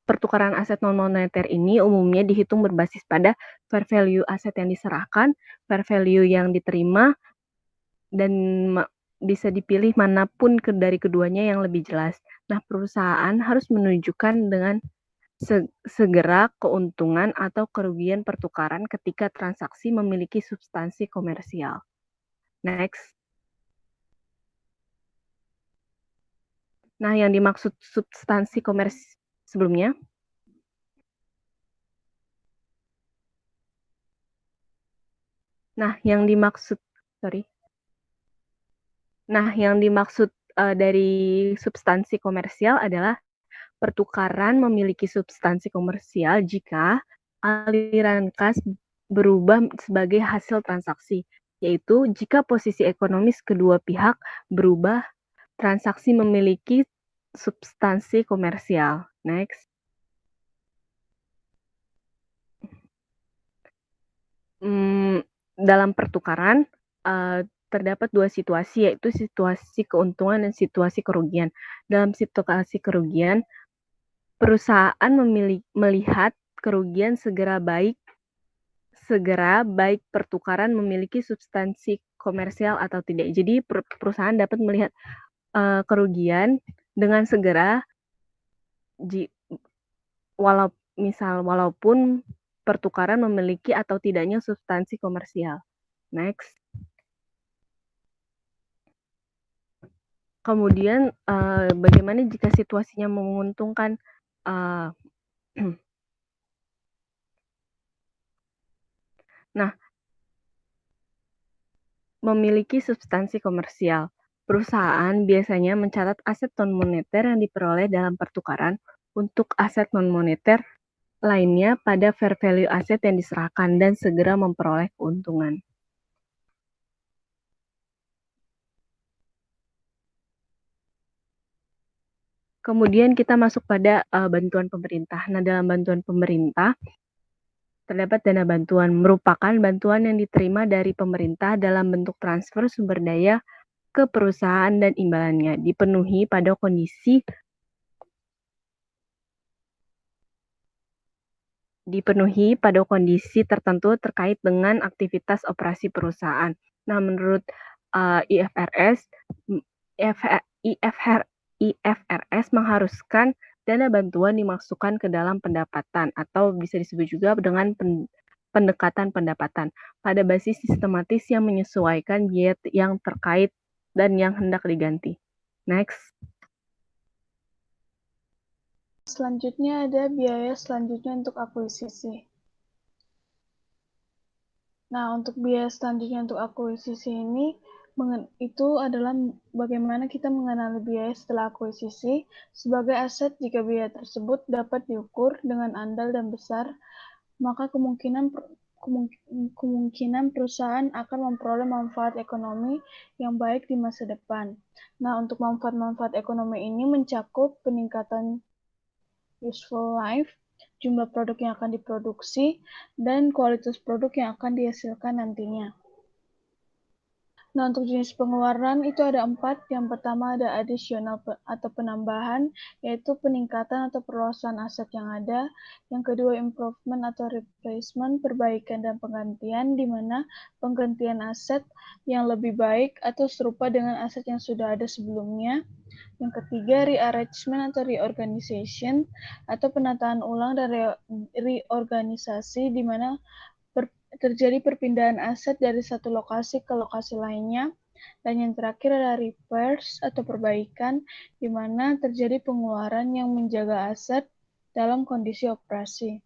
Pertukaran aset non-moneter ini umumnya dihitung berbasis pada fair value aset yang diserahkan, fair value yang diterima, dan bisa dipilih manapun dari keduanya yang lebih jelas. Nah, perusahaan harus menunjukkan dengan segera keuntungan atau kerugian pertukaran ketika transaksi memiliki substansi komersial. Next. Nah, yang dimaksud substansi komersial sebelumnya. Nah, yang dimaksud dari substansi komersial adalah pertukaran memiliki substansi komersial jika aliran kas berubah sebagai hasil transaksi, yaitu jika posisi ekonomis kedua pihak berubah, transaksi memiliki substansi komersial. Next. Dalam pertukaran terdapat dua situasi, yaitu situasi keuntungan dan situasi kerugian. Dalam situasi kerugian, perusahaan melihat kerugian segera baik pertukaran memiliki substansi komersial atau tidak. Jadi perusahaan dapat melihat kerugian dengan segera walaupun pertukaran memiliki atau tidaknya substansi komersial. Next. Kemudian bagaimana jika situasinya menguntungkan? Nah, memiliki substansi komersial. Perusahaan biasanya mencatat aset non-moneter yang diperoleh dalam pertukaran untuk aset non-moneter lainnya pada fair value aset yang diserahkan dan segera memperoleh keuntungan. Kemudian kita masuk pada bantuan pemerintah. Nah, dalam bantuan pemerintah terdapat dana bantuan, merupakan bantuan yang diterima dari pemerintah dalam bentuk transfer sumber daya ke perusahaan dan imbalannya, dipenuhi pada kondisi tertentu terkait dengan aktivitas operasi perusahaan. Nah, menurut IFRS mengharuskan dana bantuan dimasukkan ke dalam pendapatan atau bisa disebut juga dengan pendekatan pendapatan pada basis sistematis yang menyesuaikan biaya yang terkait dan yang hendak diganti. Next. Selanjutnya ada biaya selanjutnya untuk akuisisi. Nah, untuk biaya selanjutnya untuk akuisisi ini itu adalah bagaimana kita mengenali biaya setelah akuisisi sebagai aset. Jika biaya tersebut dapat diukur dengan andal dan besar, maka kemungkinan perusahaan akan memperoleh manfaat ekonomi yang baik di masa depan. Nah, untuk manfaat-manfaat ekonomi ini mencakup peningkatan useful life, jumlah produk yang akan diproduksi, dan kualitas produk yang akan dihasilkan nantinya. Nah, untuk jenis pengeluaran itu ada 4. Yang pertama ada additional atau penambahan, yaitu peningkatan atau perluasan aset yang ada. Yang kedua improvement atau replacement, perbaikan dan penggantian, di mana penggantian aset yang lebih baik atau serupa dengan aset yang sudah ada sebelumnya. Yang ketiga rearrangement atau reorganization, atau penataan ulang dan reorganisasi, di mana terjadi perpindahan aset dari satu lokasi ke lokasi lainnya. Dan yang terakhir adalah repairs atau perbaikan, di mana terjadi pengeluaran yang menjaga aset dalam kondisi operasi.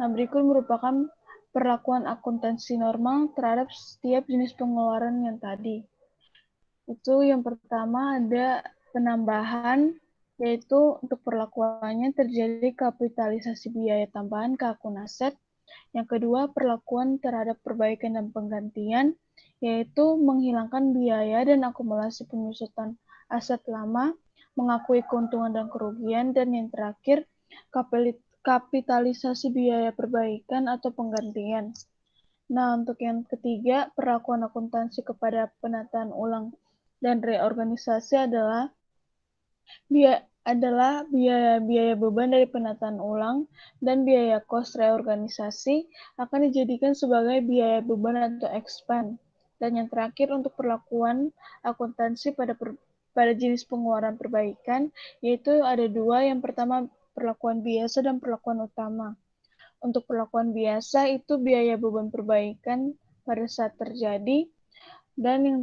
Nah, berikut merupakan perlakuan akuntansi normal terhadap setiap jenis pengeluaran yang tadi. Itu yang pertama ada penambahan, yaitu untuk perlakuannya terjadi kapitalisasi biaya tambahan ke akun aset. Yang kedua, perlakuan terhadap perbaikan dan penggantian, yaitu menghilangkan biaya dan akumulasi penyusutan aset lama, mengakui keuntungan dan kerugian, dan yang terakhir, kapitalisasi biaya perbaikan atau penggantian. Nah, untuk yang ketiga, perlakuan akuntansi kepada penataan ulang dan reorganisasi adalah biaya beban dari penataan ulang dan biaya kos reorganisasi akan dijadikan sebagai biaya beban atau expense. Dan yang terakhir untuk perlakuan akuntansi pada jenis pengeluaran perbaikan, yaitu ada 2. Yang pertama perlakuan biasa dan perlakuan utama. Untuk perlakuan biasa itu biaya beban perbaikan pada saat terjadi, dan yang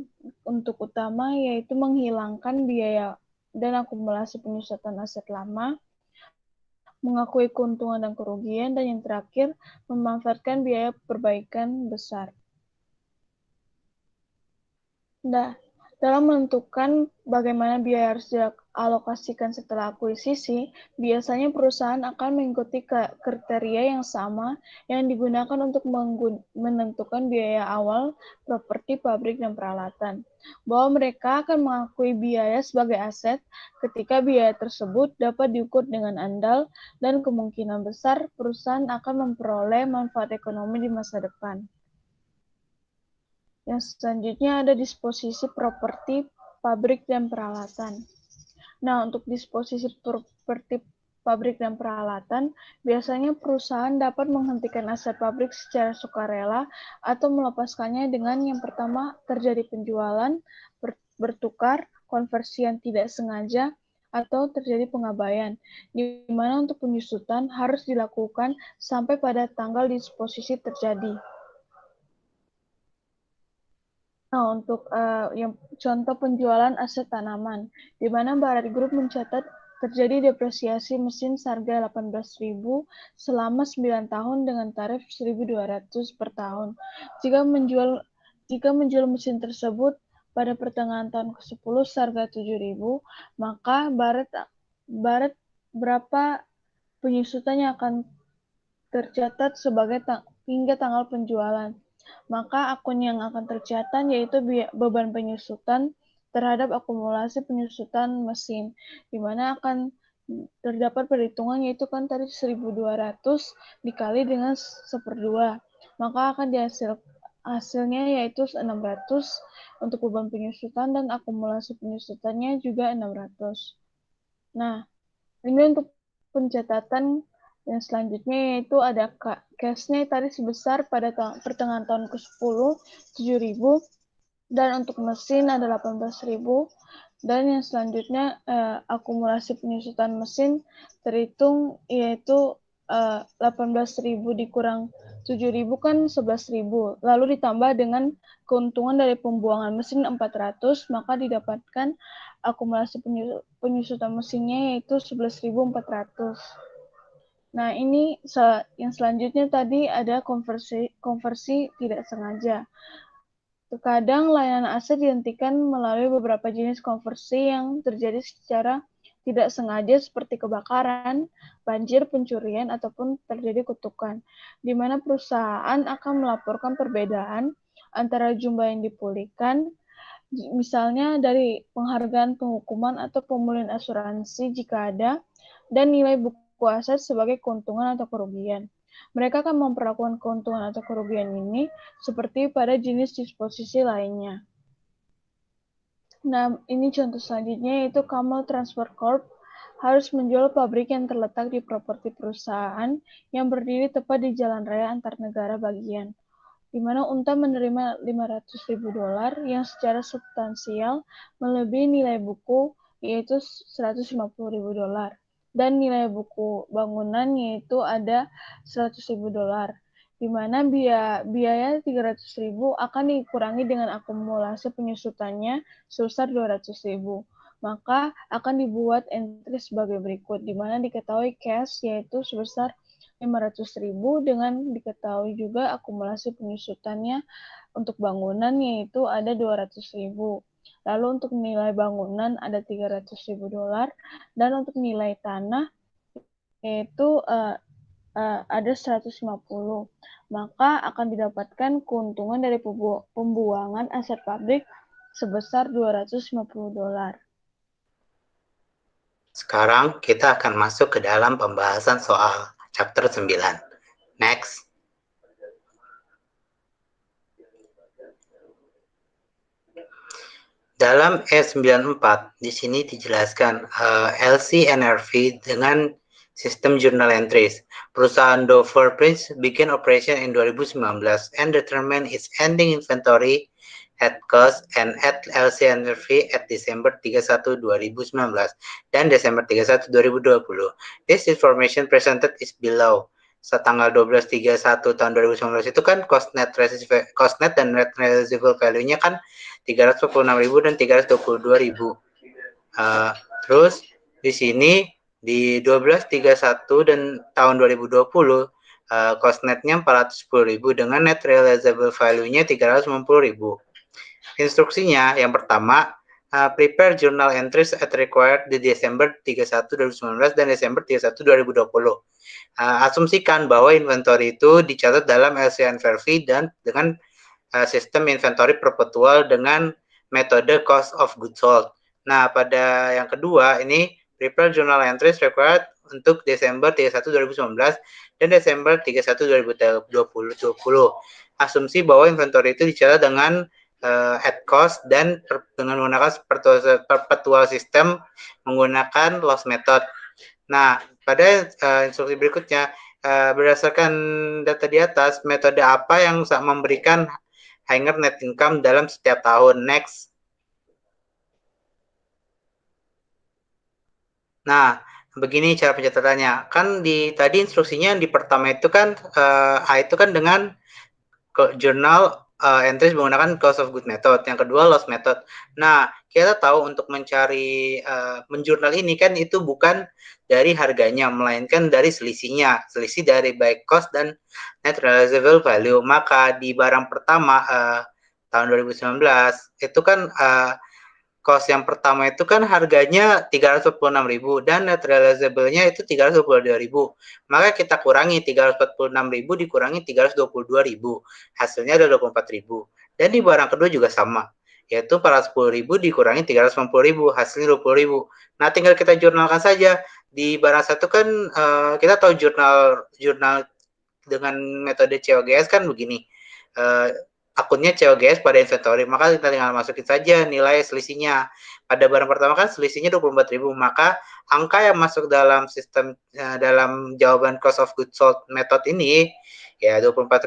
untuk utama yaitu menghilangkan biaya dan akumulasi penyusutan aset lama, mengakui keuntungan dan kerugian, dan yang terakhir memanfaatkan biaya perbaikan besar. Nah, dalam menentukan bagaimana biaya harus dialokasikan setelah akuisisi, biasanya perusahaan akan mengikuti kriteria yang sama yang digunakan untuk menentukan biaya awal properti, pabrik, dan peralatan. Bahwa mereka akan mengakui biaya sebagai aset ketika biaya tersebut dapat diukur dengan andal dan kemungkinan besar perusahaan akan memperoleh manfaat ekonomi di masa depan. Yang selanjutnya ada disposisi properti, pabrik, dan peralatan. Nah, untuk disposisi properti, pabrik, dan peralatan, biasanya perusahaan dapat menghentikan aset pabrik secara sukarela atau melepaskannya dengan yang pertama terjadi penjualan, bertukar, konversi yang tidak sengaja, atau terjadi pengabaian, di mana untuk penyusutan harus dilakukan sampai pada tanggal disposisi terjadi. Nah, untuk yang contoh penjualan aset tanaman, di mana Barat Group mencatat terjadi depresiasi mesin seharga 18.000 selama 9 tahun dengan tarif 1.200 per tahun. Jika menjual mesin tersebut pada pertengahan tahun ke-10 seharga 7.000, maka Barat berapa penyusutannya akan tercatat sebagai hingga tanggal penjualan. Maka akun yang akan tercatat yaitu beban penyusutan terhadap akumulasi penyusutan mesin, di mana akan terdapat perhitungan yaitu kan tadi 1.200 dikali dengan 1/2, maka akan hasilnya yaitu 600 untuk beban penyusutan dan akumulasi penyusutannya juga 600. Nah, ini untuk pencatatan yang selanjutnya yaitu ada cash-nya tadi sebesar pada pertengahan tahun ke-10 7.000, dan untuk mesin ada 18.000, dan yang selanjutnya akumulasi penyusutan mesin terhitung yaitu 18.000 dikurang 7.000 kan 11.000, lalu ditambah dengan keuntungan dari pembuangan mesin 400, maka didapatkan akumulasi penyusutan mesinnya yaitu 11.400. Nah, ini yang selanjutnya tadi ada konversi tidak sengaja. Terkadang layanan aset dihentikan melalui beberapa jenis konversi yang terjadi secara tidak sengaja seperti kebakaran, banjir, pencurian, ataupun terjadi kutukan, di mana perusahaan akan melaporkan perbedaan antara jumlah yang dipulihkan, misalnya dari penghargaan penghukuman atau pemulihan asuransi jika ada, dan nilai buku aset sebagai keuntungan atau kerugian. Mereka akan memperlakukan keuntungan atau kerugian ini seperti pada jenis disposisi lainnya. Nah, ini contoh selanjutnya yaitu Camel Transport Corp harus menjual pabrik yang terletak di properti perusahaan yang berdiri tepat di jalan raya antar negara bagian, di mana Unta menerima $500.000 yang secara substansial melebihi nilai buku yaitu $150.000 dan nilai buku bangunan yaitu ada $100.000, di mana biaya $300.000 akan dikurangi dengan akumulasi penyusutannya sebesar $200.000. Maka akan dibuat entry sebagai berikut, di mana diketahui cash yaitu sebesar $500.000 dengan diketahui juga akumulasi penyusutannya untuk bangunan yaitu ada $200.000. Lalu untuk nilai bangunan ada $300.000 dan untuk nilai tanah yaitu ada 150. Maka akan didapatkan keuntungan dari pembuangan aset pabrik sebesar $250. Sekarang kita akan masuk ke dalam pembahasan soal chapter 9. Next. Dalam E94 di sini dijelaskan LC-NRV dengan sistem journal entries. Perusahaan Dover Prince bikin operation in 2019 and determine its ending inventory at cost and at LC-NRV at Desember 31, 2019 dan Desember 31, 2020. This information presented is below. Setanggal 12/31 tahun 2019 itu kan cost net dan net realizable value-nya kan 346.000 dan 322.000. Terus di sini di 12/31 dan tahun 2020 cost netnya 410.000 dengan net realizable value-nya 390.000. Instruksinya yang pertama, prepare journal entries at required di Desember 31, 2019 dan Desember 31, 2020. Asumsikan bahwa inventory itu dicatat dalam LC-NRV dan dengan sistem inventory perpetual dengan metode cost of goods sold. Nah, pada yang kedua ini prepare journal entries required untuk Desember 31, 2019 dan Desember 31, 2020. Asumsi bahwa inventory itu dicatat dengan at cost dan dengan menggunakan perpetual system menggunakan loss method. Nah, pada instruksi berikutnya berdasarkan data di atas, metode apa yang memberikan higher net income dalam setiap tahun? Next. Nah, begini cara pencatatannya. Kan tadi instruksinya di pertama itu kan A itu kan dengan journal entries menggunakan cost of good method. Yang kedua loss method. Nah, kita tahu untuk mencari menjurnal ini kan itu bukan dari harganya, melainkan dari selisihnya. Selisih dari buy cost dan net realizable value. Maka di barang pertama tahun 2019 itu kan cost yang pertama itu kan harganya 346.000 dan net realizable-nya itu 322.000. Maka kita kurangi 346.000 dikurangi 322.000. Hasilnya ada 24.000. Dan di barang kedua juga sama, yaitu 410.000 dikurangi 390.000, hasilnya 20.000. Nah, tinggal kita jurnalkan saja. Di barang satu kan kita tahu jurnal dengan metode COGS kan begini. Akunnya COGS pada inventory, maka kita tinggal masukin saja nilai selisihnya. Pada barang pertama kan selisihnya 24.000, maka angka yang masuk dalam sistem dalam jawaban cost of goods sold method ini ya 24.000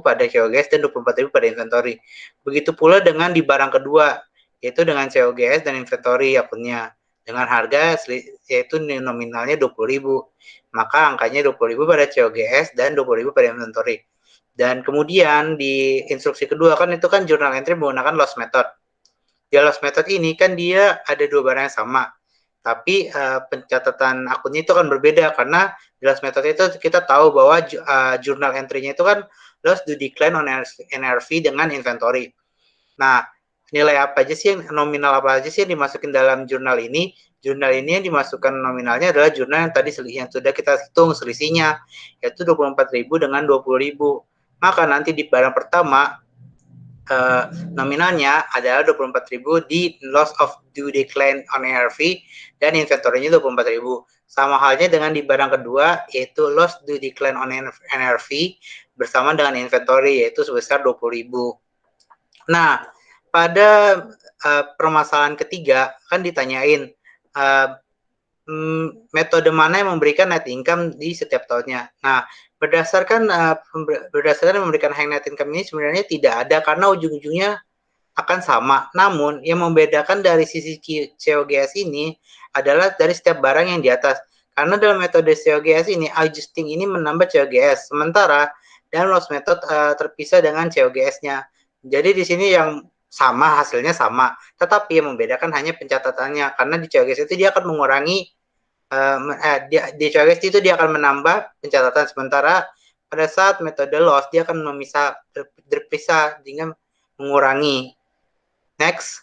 pada COGS dan 24.000 pada inventory. Begitu pula dengan di barang kedua, yaitu dengan COGS dan inventory akunnya dengan harga yaitu nominalnya 20.000, maka angkanya 20.000 pada COGS dan 20.000 pada inventory. Dan kemudian di instruksi kedua kan itu kan journal entry menggunakan loss method. Di loss method ini kan dia ada dua barang yang sama, tapi pencatatan akunnya itu kan berbeda karena di loss method itu kita tahu bahwa journal entry-nya itu kan loss to decline on NRV dengan inventory. Nah, nilai apa aja sih, nominal apa aja sih yang dimasukin dalam jurnal ini? Jurnal ini yang dimasukkan nominalnya adalah jurnal yang tadi yang sudah kita hitung selisihnya, yaitu 24.000 dengan 20.000. Maka nanti di barang pertama nominalnya adalah 24.000 di loss of due decline on ARV dan inventory-nya 24.000. Sama halnya dengan di barang kedua yaitu loss due decline on NRV bersama dengan inventory yaitu sebesar 20.000. Nah, pada permasalahan ketiga kan ditanyain metode mana yang memberikan net income di setiap tahunnya. Nah, berdasarkan memberikan high net income ini sebenarnya tidak ada karena ujung-ujungnya akan sama. Namun yang membedakan dari sisi COGS ini adalah dari setiap barang yang di atas. Karena dalam metode COGS ini, adjusting ini menambah COGS, sementara dalam loss method terpisah dengan COGS-nya. Jadi di sini yang sama, hasilnya sama, tetapi yang membedakan hanya pencatatannya. Karena di COGS itu dia akan mengurangi, di COGS itu dia akan menambah pencatatan, sementara pada saat metode loss dia akan terpisah dengan mengurangi. Next.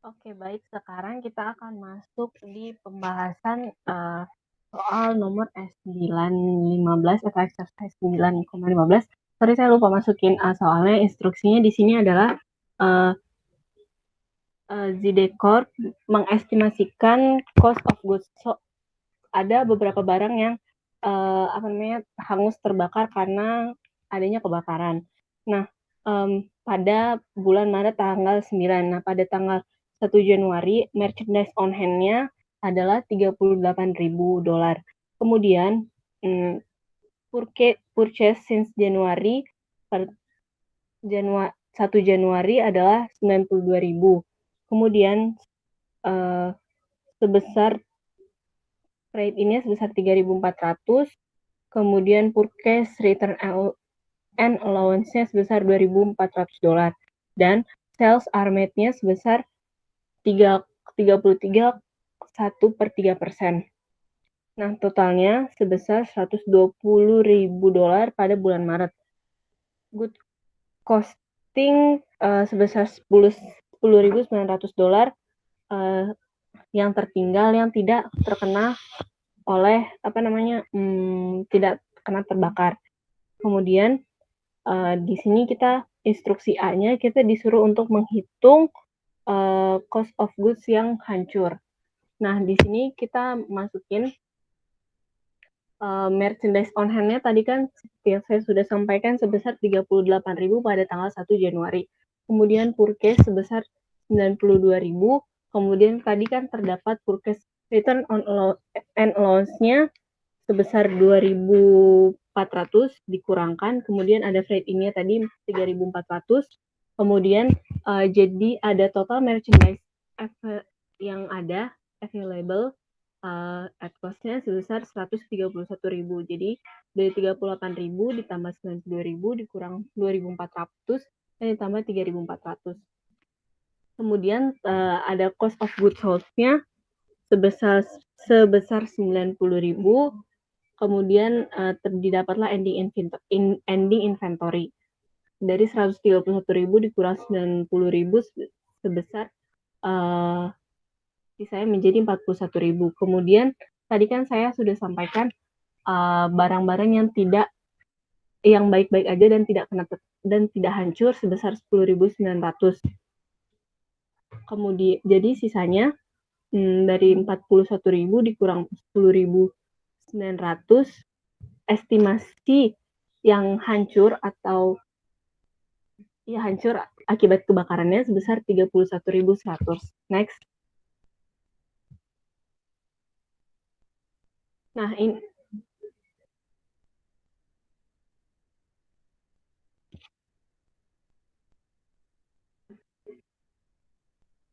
Oke, baik. Sekarang kita akan masuk di pembahasan soal nomor S915 atau exercise 9,15. Sorry, saya lupa masukin soalnya. Instruksinya di sini adalah Zidekor mengestimasikan cost of goods. So, ada beberapa barang yang hangus terbakar karena adanya kebakaran. Nah, pada bulan Maret tanggal 9. Nah, pada tanggal 1 Januari merchandise on hand-nya adalah $38.000. Kemudian purchase since Januari 1 Januari adalah 92.000. Kemudian sebesar rate ini sebesar 3.400, kemudian purchase return and allowance-nya sebesar $2.400, dan sales are made-nya sebesar 33,1%. Nah, totalnya sebesar $120.000 pada bulan Maret. Good costing sebesar $10.900 yang tertinggal, yang tidak terkena oleh tidak kena terbakar. Kemudian di sini kita instruksi A-nya kita disuruh untuk menghitung cost of goods yang hancur. Nah, di sini kita masukin merchandise on hand-nya tadi kan yang saya sudah sampaikan sebesar 38.000 pada tanggal 1 Januari. Kemudian purchase sebesar 92.000. Kemudian tadi kan terdapat purchase return on and allowance-nya sebesar 2.400 dikurangkan, kemudian ada freight in-nya tadi 3.400, kemudian jadi ada total merchandise yang ada available at cost-nya sebesar 131.000. Jadi dari 38.000 ditambah 92.000 dikurang 2.400 dan ditambah 3.400. Kemudian ada cost of goods sold-nya sebesar 90.000. Kemudian didapatlah ending inventory. Dari 131.000 dikurang 90.000 sebesar sisanya menjadi 41.000. Kemudian tadi kan saya sudah sampaikan barang-barang yang baik-baik aja dan tidak hancur sebesar 10.900. Kemudian jadi sisanya dari 41.000 dikurang 10.900, estimasi yang hancur atau hancur akibat kebakarannya sebesar 31.100. Next.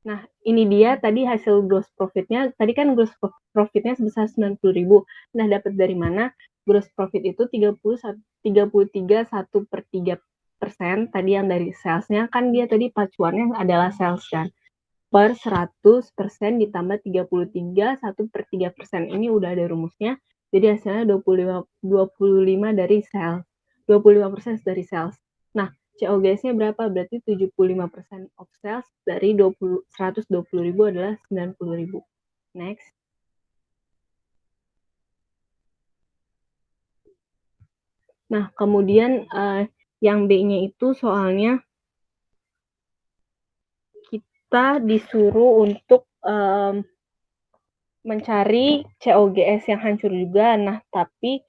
Nah, ini dia tadi hasil gross profit-nya. Tadi kan gross profit-nya sebesar 90.000. Nah, dapat dari mana? Gross profit itu 33,1/3%. Tadi yang dari sales-nya kan dia tadi pacuannya adalah sales kan. Per 100% ditambah 33,1/3%. Ini udah ada rumusnya. Jadi hasilnya 25 dari sales. 25% dari sales. Nah, COGS-nya berapa? Berarti 75% of sales dari 120.000 adalah 90.000. Next. Nah, kemudian yang B-nya itu soalnya kita disuruh untuk mencari COGS yang hancur juga. Nah, tapi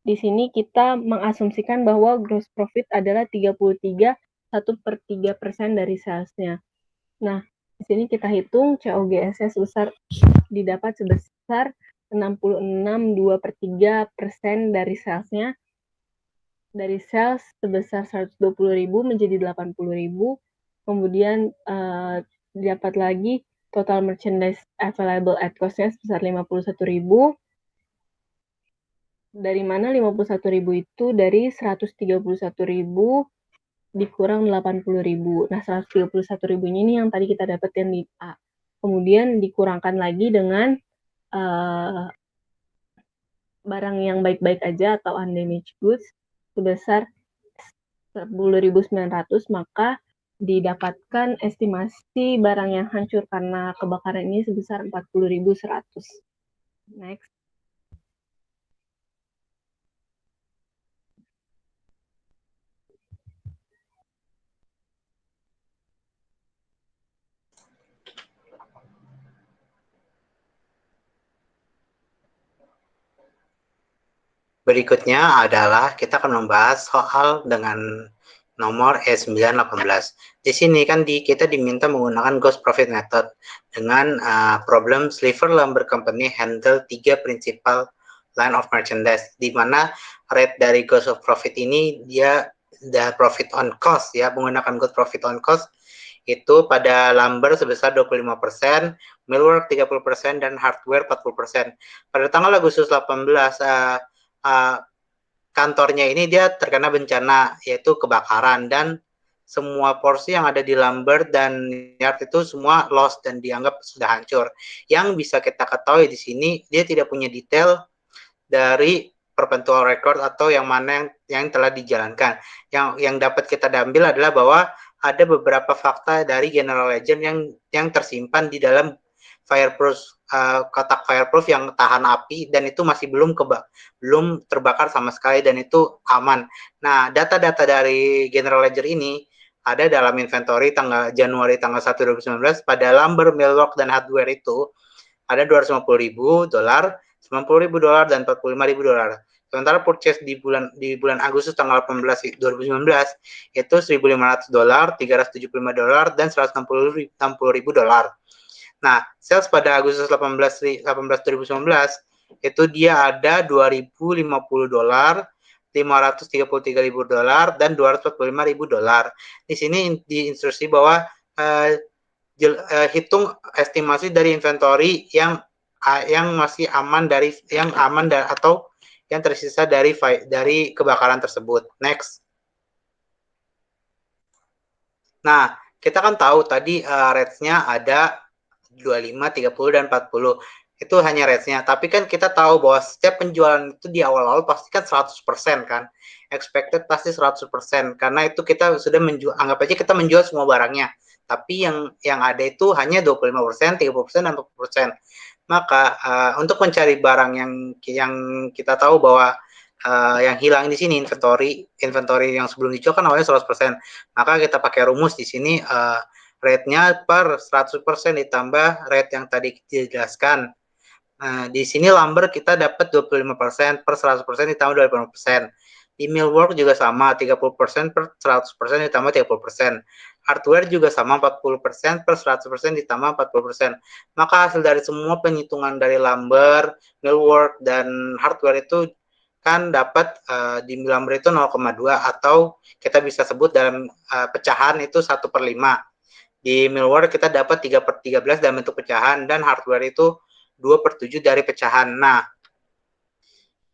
di sini kita mengasumsikan bahwa gross profit adalah 33,1/3% dari salesnya. Nah, di sini kita hitung COGS-nya didapat sebesar 66,2/3% dari salesnya. Dari sales sebesar 120.000 menjadi 80.000. Kemudian dapat lagi total merchandise available at cost-nya sebesar 51.000. Dari mana 51.000 itu dari 131.000 dikurang 80.000. Nah, 131.000 ini yang tadi kita dapetin di A. Kemudian dikurangkan lagi dengan barang yang baik-baik aja atau undamaged goods sebesar 10.900, maka didapatkan estimasi barang yang hancur karena kebakaran ini sebesar 40.100. Next. Berikutnya adalah kita akan membahas soal dengan nomor E918. Di sini kan kita diminta menggunakan gross profit method dengan problem Sliver Lumber Company handle 3 principal line of merchandise, di mana rate dari gross of profit ini dia the profit on cost ya, menggunakan gross profit on cost itu pada lumber sebesar 25%, millwork 30%, dan hardware 40%. Pada tanggal Agustus 18, kantornya ini dia terkena bencana yaitu kebakaran, dan semua porsi yang ada di lumber dan yard itu semua lost dan dianggap sudah hancur. Yang bisa kita ketahui di sini dia tidak punya detail dari perpetual record atau yang mana yang telah dijalankan. Yang dapat kita ambil adalah bahwa ada beberapa fakta dari general ledger yang tersimpan di dalam fireproof kotak fireproof yang tahan api, dan itu masih belum terbakar sama sekali dan itu aman. Nah, data-data dari general ledger ini ada dalam inventory tanggal Januari tanggal 1 2019 pada lumber, millwork, dan hardware itu ada $250.000, $90.000, dan $45.000. Sementara purchase di bulan Agustus tanggal 18 2019 itu $1.500, $375, dan $160.000. Nah, sales pada Agustus 18 2019 itu dia ada $2.050, $533.000, dan $245.000. Di sini di instruksi bahwa hitung estimasi dari inventory yang masih aman atau yang tersisa dari kebakaran tersebut. Next. Nah, kita kan tahu tadi rates-nya ada 25, 30, dan 40. Itu hanya rates-nya. Tapi kan kita tahu bahwa setiap penjualan itu di awal-awal pasti kan 100% kan. Expected pasti 100%. Karena itu kita sudah anggap aja kita menjual semua barangnya. Tapi yang ada itu hanya 25%, 30%, dan 40%. Maka untuk mencari barang yang kita tahu bahwa yang hilang di sini inventory yang sebelum dijual kan awalnya 100%. Maka kita pakai rumus di sini rate-nya per 100% ditambah rate yang tadi dijelaskan. Di sini lumber kita dapat 25% per 100% ditambah 25%. Di millwork juga sama, 30% per 100% ditambah 30%. Hardware juga sama, 40% per 100% ditambah 40%. Maka hasil dari semua penghitungan dari lumber, millwork, dan hardware itu kan dapat di lumber itu 0,2, atau kita bisa sebut dalam pecahan itu 1/5. Di millwork kita dapat 3/13 dalam bentuk pecahan, dan hardware itu 2/7 dari pecahan. Nah,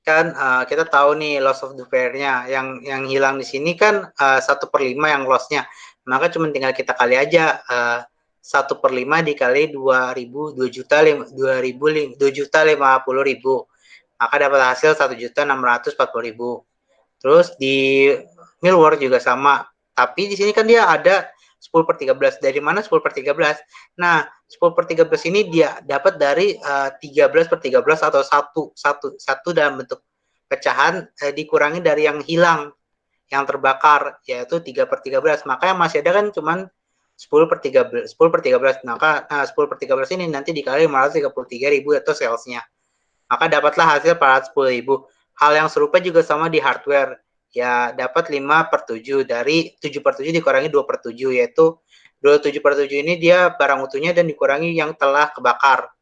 kan kita tahu nih loss of the pair-nya yang hilang di sini kan 1/5 yang loss-nya. Maka cuma tinggal kita kali aja 1/5 dikali 2.250.000. Maka dapat hasil 1.640.000. Terus di millwork juga sama. Tapi di sini kan dia ada 10/13. Dari mana 10/13? Nah, 10/13 ini dia dapat dari 13/13 atau satu dalam bentuk pecahan dikurangi dari yang hilang, yang terbakar, yaitu 3/13. Maka yang masih ada kan cuman 10/13, maka 10/13 ini nanti dikali 533.000 atau salesnya, maka dapatlah hasil 410.000. Hal yang serupa juga sama di hardware, ya dapat 5/7 dari 7/7 dikurangi 2/7, yaitu 27/7 ini dia barang utuhnya dan dikurangi yang telah kebakar.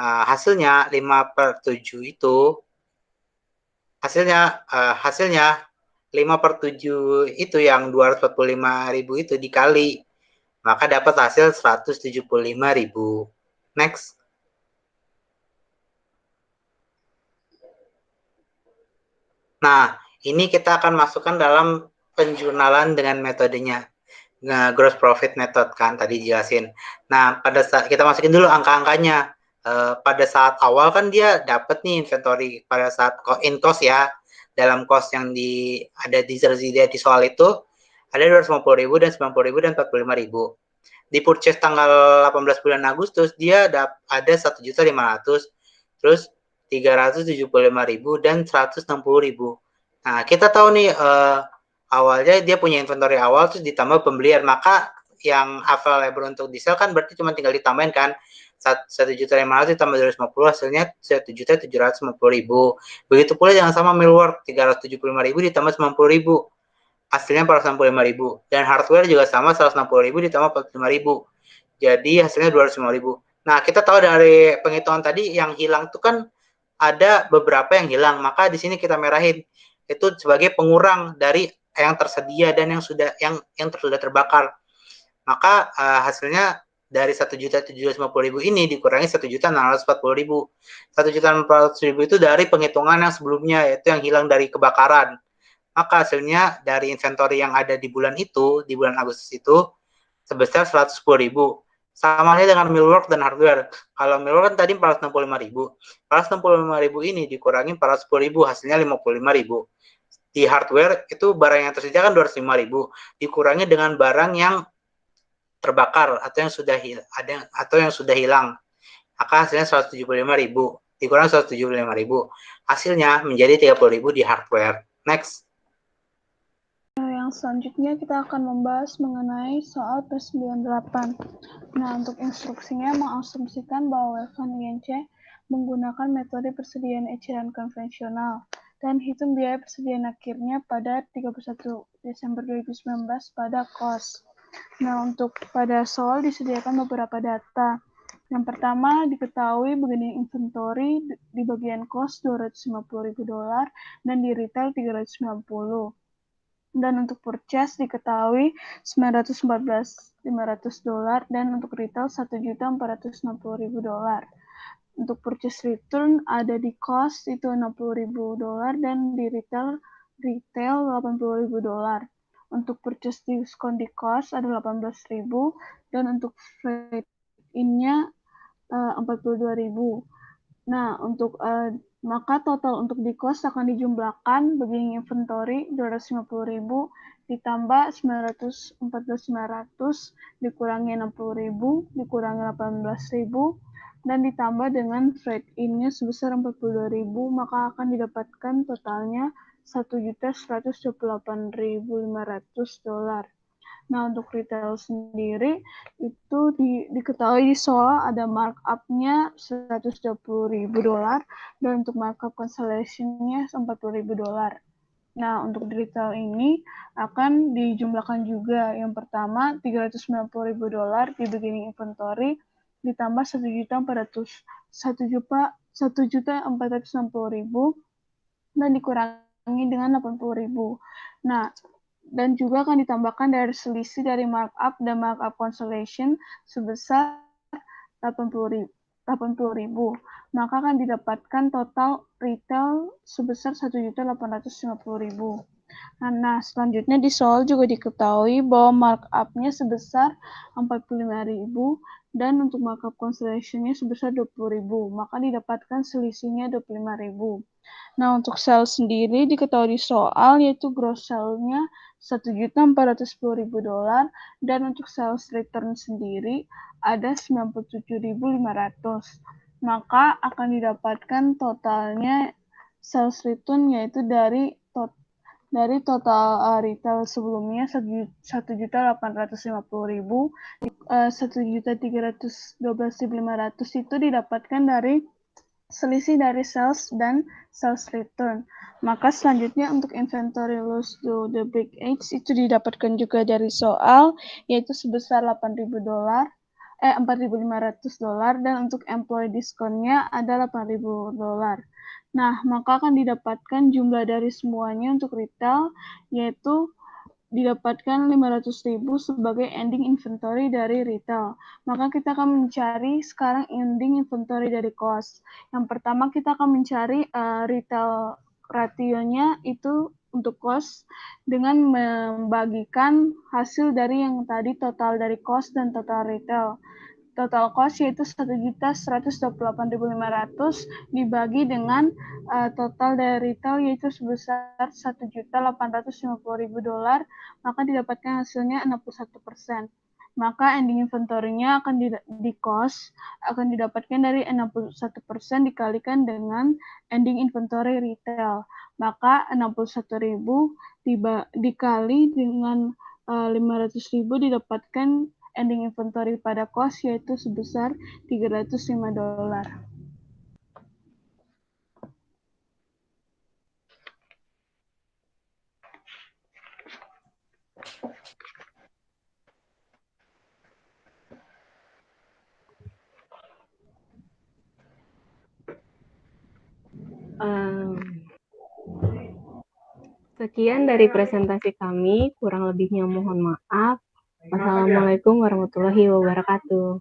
Hasilnya 5/7 itu hasilnya 5/7 itu yang 245.000 itu dikali, maka dapat hasil 175.000. Next. Nah, ini kita akan masukkan dalam penjurnalan dengan metodenya. Nah, gross profit method kan tadi jelasin. Nah, pada saat kita masukin dulu angka-angkanya. Pada saat awal kan dia dapat nih inventory pada saat in cost ya. Dalam cost yang ada di soal itu ada 250.000 dan 90.000 dan 45.000. Di purchase tanggal 18 bulan Agustus dia ada 1.500.000, terus 375.000 dan 160.000. Nah, kita tahu nih awalnya dia punya inventory awal terus ditambah pembelian, maka yang available untuk di sell kan berarti cuma tinggal ditambahin kan 1.500.000 ditambah 250 hasilnya 1.750.000. Begitu pula yang sama millwork 375.000 ditambah 90.000 hasilnya 465.000, dan hardware juga sama 160.000 ditambah 45.000 jadi hasilnya 205.000. Nah, kita tahu dari penghitungan tadi yang hilang itu kan ada beberapa yang hilang, maka di sini kita merahin itu sebagai pengurang dari yang tersedia dan yang sudah terbakar. Maka hasilnya dari 1.750.000 ini dikurangi 1.640.000. 1.640.000 itu dari penghitungan yang sebelumnya, yaitu yang hilang dari kebakaran. Maka hasilnya dari inventory yang ada di bulan Agustus itu sebesar 110.000. Sama halnya dengan millwork dan hardware. Kalau millwork kan tadi 465.000. 465.000 ini dikurangi 410.000, hasilnya 55.000. Di hardware itu barang yang tersedia kan 205.000, dikurangi dengan barang yang terbakar atau yang sudah hilang. Maka hasilnya 175.000, dikurang 175.000. Hasilnya menjadi 30.000 di hardware. Next. Yang selanjutnya kita akan membahas mengenai soal P98. Nah, untuk instruksinya mengasumsikan bahwa Evan INC menggunakan metode persediaan eceran konvensional dan hitung biaya persediaan akhirnya pada 31 Desember 2019 pada cost. Nah, untuk pada soal disediakan beberapa data. Yang pertama, diketahui beginning inventory di bagian cost $250.000 dan di retail 390. Dan untuk purchase diketahui $914.500 dan untuk retail $1.460.000. Untuk purchase return ada di cost itu $60.000 dan di retail $80.000. Untuk purchase diskon di cost ada $18.000 dan untuk freight in-nya $42.000. Nah, untuk maka total untuk di cost akan dijumlahkan beginning inventory 250.000 ditambah 914.500 dikurangi 60.000 dikurangi 18.000 dan ditambah dengan freight in-nya sebesar 42.000, maka akan didapatkan totalnya $1.128.500. Nah, untuk retail sendiri itu diketahui di soal ada markup-nya $120.000 dan untuk markup cancellation-nya $40.000. Nah, untuk di retail ini akan dijumlahkan juga. Yang pertama $390.000 di beginning inventory ditambah $1.460.000 dan dikurangi dengan 80.000. Nah, dan juga akan ditambahkan dari selisih dari markup dan markup cancellation sebesar 80.000. Maka akan didapatkan total retail sebesar 1.850.000. Nah, selanjutnya di soal juga diketahui bahwa markup-nya sebesar 45.000 dan untuk markup cancellation-nya sebesar 20.000, maka didapatkan selisihnya 25.000. Nah, untuk sales sendiri diketahui di soal yaitu gross sale-nya $1.410.000 dan untuk sales return sendiri ada 97.500. Maka akan didapatkan totalnya sales return yaitu dari total retail sebelumnya 1.850.000, 1.312.500 itu didapatkan dari selisih dari sales dan sales return. Maka selanjutnya untuk inventory loss to the big H itu didapatkan juga dari soal, yaitu sebesar $8.500 dan untuk employee discount-nya ada $8.000. Nah, maka akan didapatkan jumlah dari semuanya untuk retail, yaitu didapatkan 500.000 sebagai ending inventory dari retail. Maka kita akan mencari sekarang ending inventory dari cost. Yang pertama kita akan mencari retail rasionya itu untuk cost dengan membagikan hasil dari yang tadi total dari cost dan total retail. Total cost yaitu 1.128.500 dibagi dengan total dari retail yaitu sebesar $1.850.000, maka didapatkan hasilnya 61%. Maka ending inventory-nya akan di cost akan didapatkan dari 61% dikalikan dengan ending inventory retail. Maka 61.000 dikali dengan 500.000 didapatkan ending inventory pada cost yaitu sebesar $305. Sekian dari presentasi kami, kurang lebihnya mohon maaf. Wassalamualaikum warahmatullahi wabarakatuh.